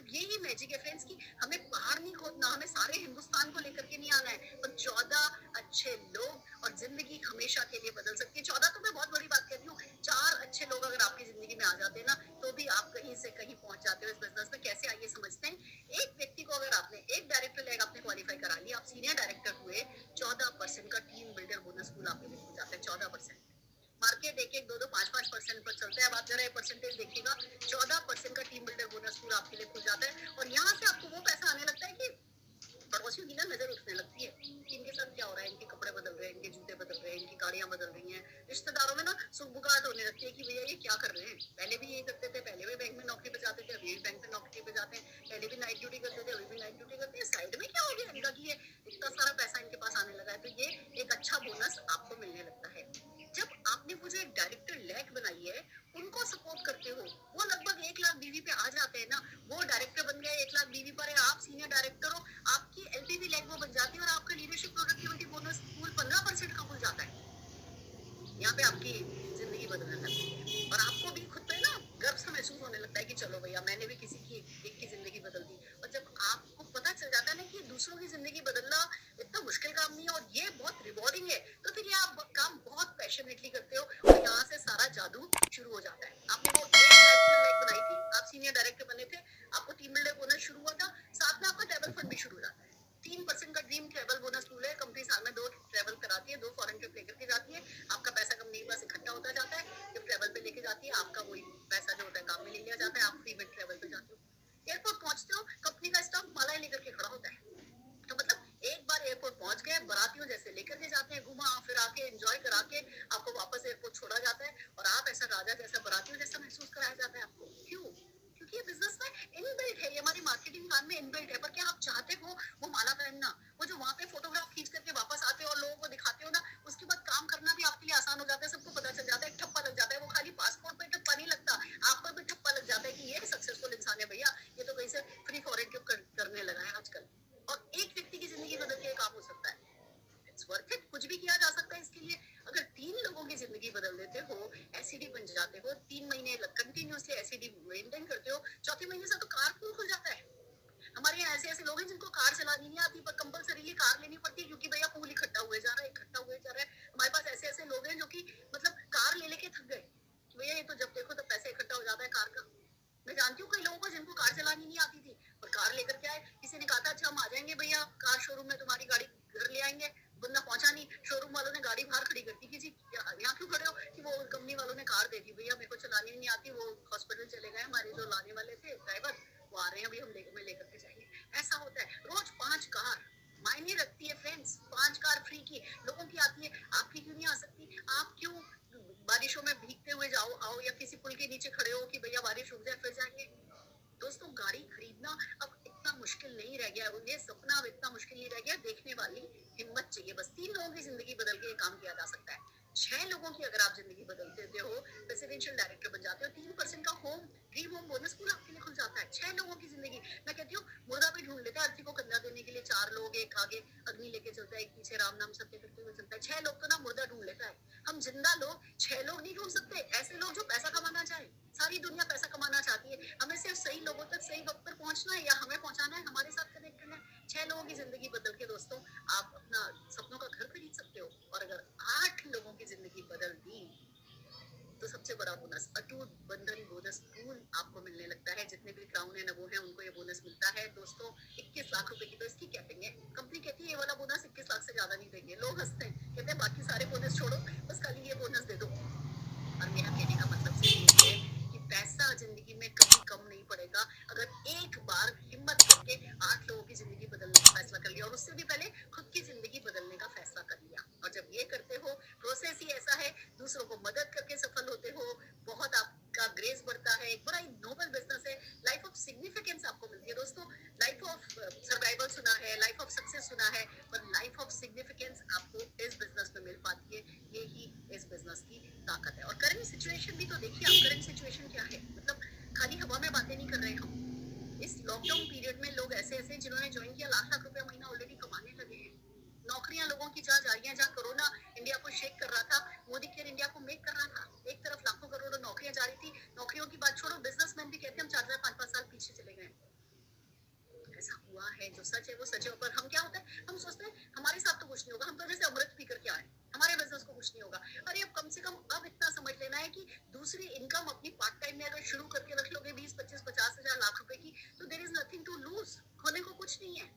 यही मैजिक है फ्रेंड्स की हमें पहाड़ नहीं खोदना, हमें सारे हिंदुस्तान को लेकर के नहीं आना है, पर 14 अच्छे लोग और जिंदगी हमेशा के लिए बदल सकती है। 14 तो मैं बहुत बड़ी बात कहती हूँ, 4 अच्छे लोग अगर आपकी जिंदगी में आ जाते हैं ना, तो भी आप कहीं से कहीं पहुंच जाते हो इस बिजनेस में। कैसे आइए समझते हैं। एक व्यक्ति को अगर आपने एक डायरेक्टर लैग आपने क्वालिफाई करा लिया, आप सीनियर डायरेक्टर हुए, 14% का टीम बिल्डर बोनस पूल आपके लिए हो जाता है। 14% मार्केट 1-1, 2-2, 5-5% पर चलता है। अब आप जरा ये परसेंटेज देखिएगा, 14% का टीम बिल्डर बोनस पूरा आपके लिए खुल जाता है। और यहाँ से आपको वो पैसा आने लगता है कि पड़ोसियों की ना नजर उठने लगती है कि इनके साथ क्या हो रहा है, इनके कपड़े बदल रहे हैं, इनके जूते बदल रहे हैं, इनकी गाड़ियां बदल रही हैं। रिश्तेदारों में ना सुगबुगाहट होने लगती है कि भैया ये क्या कर रहे हैं। पहले भी यही करते थे, पहले भी बैंक में नौकरी पे जाते थे, अभी भी बैंक में नौकरी पे जाते हैं, पहले भी नाइट ड्यूटी करते थे, अभी भी नाइट ड्यूटी करते हैं। साइड में क्या हो गया इनका कि ये इतना सारा पैसा इनके पास आने लगा है। तो ये एक अच्छा बोनस आपको मिलने लगता है। जब आपने वो जो एक डायरेक्टर लैग बनाई है उनको सपोर्ट करते हो, वो लगभग 1 लाख बीवी पे आ जाते हैं ना, वो डायरेक्टर बन गए 1 लाख बीवी पर है, आप सीनियर डायरेक्टर हो, आपकी एलपीवी लैग वो बन जाती है और आपका लीडरशिप प्रोडक्टिविटी बोनस पूल 15% का खुल जाता है। यहाँ पे आपकी जिंदगी बदलने लगती है और आपको भी खुद पे ना गर्व सीनियर डायरेक्टर बने थे, आपको टीम बिल्डर बोनस शुरू हुआ था, साथ में आपका ट्रैवल फंड भी शुरू हो जाता है। 3% का ड्रीम ट्रैवल बोनस टूल है, कंपनी साल में 2 ट्रैवल कराती है, 2 फॉरेन ट्रिप लेकर के जाती है, आपका पैसा कंपनी के पास इकट्ठा होता जाता है, जब ट्रैवल पे लेके जाती है आपका वही पैसा जो होता है काम में ले लिया जाता है, आप फ्री में ट्रैवल पे जाते हो। एयरपोर्ट पहुंचते हो, कंपनी का स्टाफ मालाएं लेकर के खड़ा होता है, तो मतलब एक बार एयरपोर्ट पहुंच गए, बारातियों जैसे लेकर के जाते हैं, घुमा फिरा के एंजॉय करा के आपको वापस एयरपोर्ट छोड़ा जाता है, और आप ऐसा राजा जैसा बारातियों जैसा महसूस कराया जाता है आपको। क्यों? क्योंकि ये बिजनेस में इनबिल्ट है, ये हमारी मार्केटिंग काम में इनबिल्ट है। पर क्या आप चाहते हो वो माला पहनना, वो जो वहां पे फोटोग्राफ खींच करके वापस आते हो और लोगों को दिखाते हो ना, उसके बाद काम करना भी आपके लिए आसान हो जाता है, सबको पता चल जाता है, ठप्पा लग जाता है। वो खाली पासपोर्ट पे ठप्पा नहीं लगता, आप पर भी ठप्पा लग जाता है कि ये सक्सेसफुल इंसान है भैया, ये तो कहीं से फ्री फॉरेन ट्रिप करने लगा है आजकल। और एक व्यक्ति की जिंदगी बदल के काम हो सकता है, इट्स वर्थ इट, कुछ भी किया जा सकता है इसके लिए। अगर 3 लोगों की जिंदगी बदल देते हो, एसिडी बन जाते हो, 3 महीने कंटिन्यूअसली एसिडी मेंटेन करते हो, चौथे महीने से तो कार पूल खुल जाता है। हमारे यहाँ ऐसे ऐसे लोग हैं जिनको कार चलानी नहीं आती, पर कंपलसरीली कार लेनी पड़ती है क्योंकि भैया पूल इकट्ठा हुए जा रहा है, इकट्ठा हुए जा रहा है। हमारे पास ऐसे ऐसे लोग हैं जो कि मतलब कार ले लेके थक गए कि भैया ये तो जब देखो तब पैसे इकट्ठा हो जाता है कार का। मैं जानती हूँ कई लोगों को जिनको कार चलानी नहीं आती थी, पर कार लेकर के आए। किसी ने कहा था अच्छा हम आ जाएंगे भैया कार शोरूम में, तुम्हारी गाड़ी घर ले आएंगे, बंदा पहुंचा नहीं, शोरूम वालों ने गाड़ी बाहर खड़ी कर दी कि जी यहाँ क्यों खड़े हो, कि वो कंपनी वालों ने कार दे दी, भैया मेरे को चलानी नहीं आती, वो हॉस्पिटल चले गए, हमारे जो लाने वाले थे ड्राइवर वो आ रहे हैं, अभी हम लेकर के जाएंगे। ऐसा होता है, रोज 5 कार मायने रखती है फ्रेंड्स, 5 कार फ्री की लोगों की आती है, आपकी क्यों नहीं आ सकती? आप क्यों बारिशों में भीगते हुए जाओ आओ, या किसी पुल के नीचे खड़े हो कि भैया बारिश रुक जाए फिर जाएंगे। दोस्तों गाड़ी खरीदना अब इतना मुश्किल नहीं रह गया, ये सपना अब इतना मुश्किल नहीं रह गया, देखने वाली हिम्मत चाहिए बस। 3 लोगों की जिंदगी बदल के काम किया जा सकता है। 6 लोगों की अगर आप जिंदगी बदल देते हो, रेसिडेंशियल डायरेक्टर बन जाते हो, 3% का होम ड्रीम होम बोनस पूरा आपके लिए खुल जाता है। 6 लोगों की जिंदगी, मैं कहती हूँ मुर्दा भी ढूंढ लेता है अर्थी को कंधा देने के लिए, 4 लोग, एक आगे अग्नि लेके चलता है, एक पीछे राम नाम सत्य करते हुए चलता है। 6 लोग तो ना मुर्दा ढूंढ लेता है, हम जिंदा लोग 6 लोग नहीं ढूंढ सकते। ऐसे लोग जो पैसा कमाना चाहे, सारी दुनिया पैसा कमाना चाहती है, हमें सिर्फ सही लोगों तक सही वक्त पर पहुंचना है, या हमें पहुंचाना है, हमारे साथ कनेक्ट करना है। 6 लोगों की जिंदगी बदल के दोस्तों आप अपना सपनों का घर खरीद सकते हो। और अगर 8 लोगों की जिंदगी बदल दी तो सबसे बड़ा बोनस अटूट बंधन बोनस पूल आपको मिलने लगता है। जितने भी क्राउन है नवो है उनको ये बोनस मिलता है दोस्तों। 21 लाख रुपए की तो इसकी कैपिंग है। कंपनी कहती है ये वाला बोनस 21 लाख से ज्यादा नहीं देंगे, लोग हंसते हैं, कहते हैं बाकी सारे बोनस छोड़ो, बस खाली ये बोनस दे दो। और मेरा कहने का मतलब सिर्फ ये है कि पैसा जिंदगी में कभी कम नहीं पड़ेगा अगर एक बार हिम्मत करके 8 लोगों की जिंदगी बदलने का फैसला कर लिया, और उससे भी पहले खुद की जिंदगी बदलने का फैसला कर लिया। और जब ये करते हो, प्रोसेस ही ऐसा है, दूसरों को मदद करके सफल होते हो, बहुत आपका ग्रेस बढ़ता है, एक बड़ा ही नोबल बिजनेस है। लाइफ ऑफ सिग्निफिकेंस आपको मिलती है दोस्तों। लाइफ ऑफ सर्वाइवल सुना है, लाइफ ऑफ सक्सेस सुना है, पर लाइफ ऑफ सिग्निफिकेंस आपको इस बिजनेस में मिल पाती है। यही इस बिजनेस की ताकत है। और करंट सिचुएशन भी तो देखिए आप, करंट सिचुएशन क्या है, मतलब खाली हवा में बातें नहीं कर रहे हम। इस लॉकडाउन पीरियड में लोग ऐसे ऐसे जिन्होंने ज्वाइन किया लाख लाख रुपए महीना ऑलरेडी कमाने लगे हैं। नौकरियां लोगों की जा रही हैं, जहाँ कोरोना इंडिया को शेक कर रहा था, मोदी केयर इंडिया को मेक कर रहा था। एक तरफ लाखों करोड़ों नौकरियां जा रही थी, नौकरियों की बात छोड़ो, बिजनेसमैन भी कहते हैं हम 4 5 साल पीछे चले गए। ऐसा हुआ है, जो सच है वो सच है। पर हम क्या होता है, हम सोचते हैं हमारे साथ तो कुछ नहीं होगा, हम तो जैसे अमृत पी करके आए, हमारे बिजनेस को कुछ नहीं होगा। अरे अब कम से कम अब इतना समझ लेना है कि दूसरी इनकम अपनी पार्ट टाइम में अगर शुरू करके रख लोगे 20 25 50 हजार लाख रुपए की, तो there is nothing to lose, खोने को कुछ नहीं है,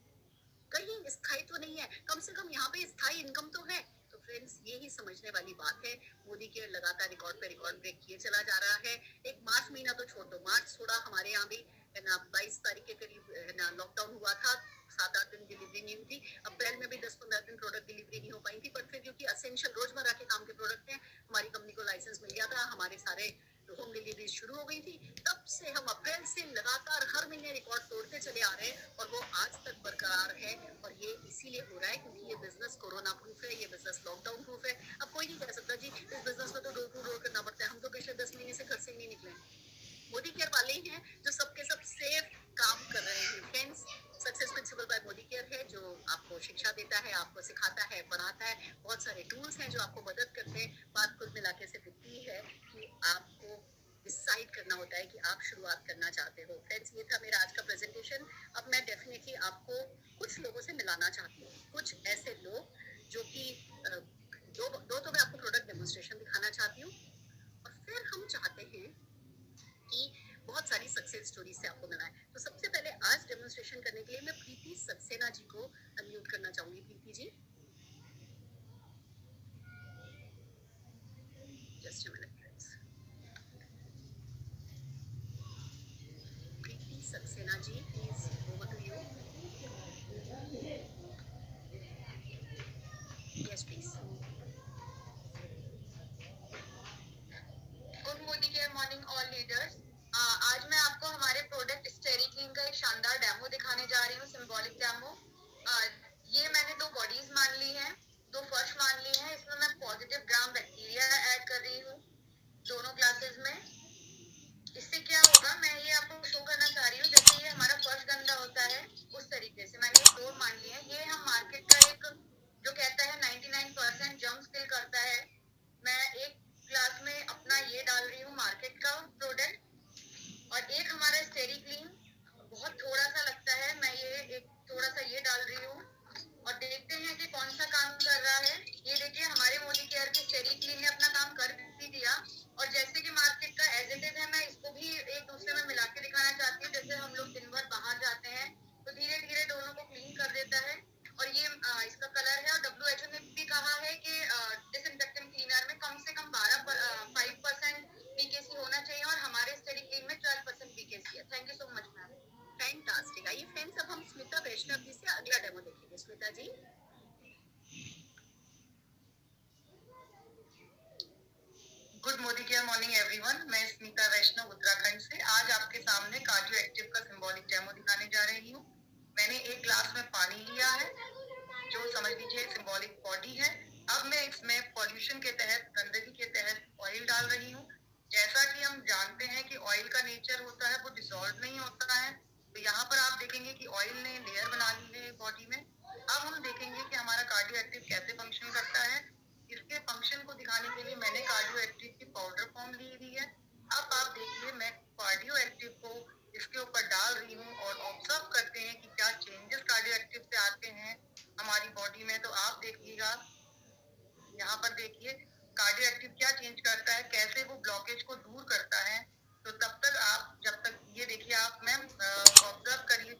कहीं स्थायित्व नहीं है, कम से कम यहाँ पे स्थायी इनकम तो है। तो फ्रेंड्स यही समझने वाली बात है। मोदी केयर लगातार रिकॉर्ड पे रिकॉर्ड ब्रेक किए चला जा रहा है। एक मार्च महीना तो छोड़ दो, मार्च थोड़ा हमारे यहाँ भी है ना 22 तारीख के करीब है ना लॉकडाउन हुआ था, 7-8 दिन डिलीवरी नहीं हुई थी। अप्रैल में भी 10-15 दिन प्रोडक्ट डिलीवरी नहीं हो पाई थी, पर फिर क्योंकि असेंशियल रोजमर्रा के काम के प्रोडक्ट हैं, हमारी कंपनी को लाइसेंस मिल गया था, हमारे सारे होम डिलीवरी शुरू हो गई थी। तब से हम अप्रैल से लगातार हर महीने रिकॉर्ड तोड़ते चले आ रहे हैं, और वो आज तक बरकरार है। और ये इसीलिए हो रहा है क्योंकि ये बिजनेस कोरोना प्रूफ है, ये बिजनेस लॉकडाउन प्रूफ है। अब कोई नहीं कह सकता जी इस बिजनेस में तो डोर टू डोर करना पड़ता है, हम तो पिछले 10 महीने से घर से ही नहीं निकले। मोदी केयर वाले ही हैं जो सबके सब सेफ काम कर रहे हैं। Friends success principal bye Modi care है, जो आपको शिक्षा देता है, आपको सिखाता है, पढ़ाता है। बहुत सारे टूल्स हैं जो आपको मदद करते हैं। बात कुल मिला के सिर्फ इतनी है कि आपको डिसाइड करना होता है कि आप शुरुआत करना चाहते हो। फ्रेंड्स ये था मेरा आज का प्रेजेंटेशन। अब मैं डेफिनेटली आपको कुछ लोगों से मिलाना चाहती हूँ, कुछ ऐसे लोग जो कि दो तो मैं आपको प्रोडक्ट डेमोन्स्ट्रेशन दिखाना चाहती हूँ, और फिर हम चाहते हैं कि बहुत सारी सक्सेस रियल स्टोरी से आपको मिला है। तो सबसे पहले आज डेमोन्स्ट्रेशन करने के लिए मैं प्रीति सक्सेना जी को अनम्यूट करना चाहूंगी। Preeti ji, just a minute friends. Preeti Saxena ji, please over to you. Yes please. Good Modi care morning all leaders. आज मैं आपको हमारे प्रोडक्ट स्टेरी क्लीन का एक शानदार डेमो दिखाने जा रही हूँ, सिंबॉलिक डेमो। ये मैंने 2 बॉडीज मान ली हैं, 2 फर्श मान ली हैं। इसमें मैं पॉजिटिव ग्राम बैक्टीरिया ऐड कर रही हूँ दोनों ग्लासेस में। इससे क्या होगा, मैं ये आपको शो करना चाह रही हूँ जैसे ये हमारा फर्श गंदा होता है उस तरीके से मैंने 4 मान लिए हैं। ये हम मार्केट का एक जो कहता है 99% जर्म्स किल करता है। मैं एक ग्लास में अपना ये डाल रही हूँ मार्केट का प्रोडक्ट, और एक हमारा स्टेरी क्लीन बहुत थोड़ा सा लगता है, मैं ये एक थोड़ा सा ये डाल रही हूँ और देखते हैं कि कौन सा काम कर रहा है। ये देखिए हमारे मोदी केयर की स्टेरी क्लीन ने अपना काम कर भी दिया, और जैसे कि मार्केट का एज इट इज है मैं इसको भी एक दूसरे में मिला के दिखाना चाहती हूँ। जैसे हम लोग दिन भर बाहर जाते हैं तो धीरे धीरे दोनों को क्लीन कर देता है, और ये इसका कलर है। और WHO ने भी कहा है कि डिसइंफेक्टेंट क्लीनर में कम से कम 5% पीकेसी होना चाहिए, और हमारे स्टेरी क्लीन में 12% पीकेसी है। Thank you so much ma'am. Fantastic. आइए फ्रेंड्स, अब हम स्मिता वैष्णव जी से अगला डेमो देखेंगे। Smita ji, good Modi care morning everyone. मैं स्मिता वैष्णव उत्तराखंड से आज आपके सामने कार्डियो एक्टिव का सिंबॉलिक डेमो दिखाने जा रही हूँ। मैंने एक ग्लास में पानी लिया है जो समझ लीजिए सिंबॉलिक बॉडी है। अब मैं इसमें पॉल्यूशन के तहत, गंदगी के तहत ऑयल डाल रही हूँ। जैसा कि हम जानते हैं कि ऑयल का नेचर होता है वो डिसॉल्व नहीं होता है, तो यहाँ पर आप देखेंगे कि ऑयल ने लेयर बना ली है बॉडी में। अब हम देखेंगे कि हमारा कार्डियो एक्टिव कैसे फंक्शन करता है। इसके फंक्शन को दिखाने के लिए मैंने कार्डियो एक्टिव की पाउडर फॉर्म ली हुई है। अब आप देखिए मैं कार्डियो एक्टिव को इसके ऊपर डाल रही हूँ और ऑब्जर्व करते हैं कि क्या चेंजेस कार्डियो एक्टिव से आते हैं हमारी बॉडी में। तो आप देखिएगा, यहाँ पर देखिए कार्डियो एक्टिव क्या चेंज करता है, कैसे वो ब्लॉकेज को दूर करता है। तो तब तक आप, जब तक ये देखिए आप मैम ऑब्जर्व करिए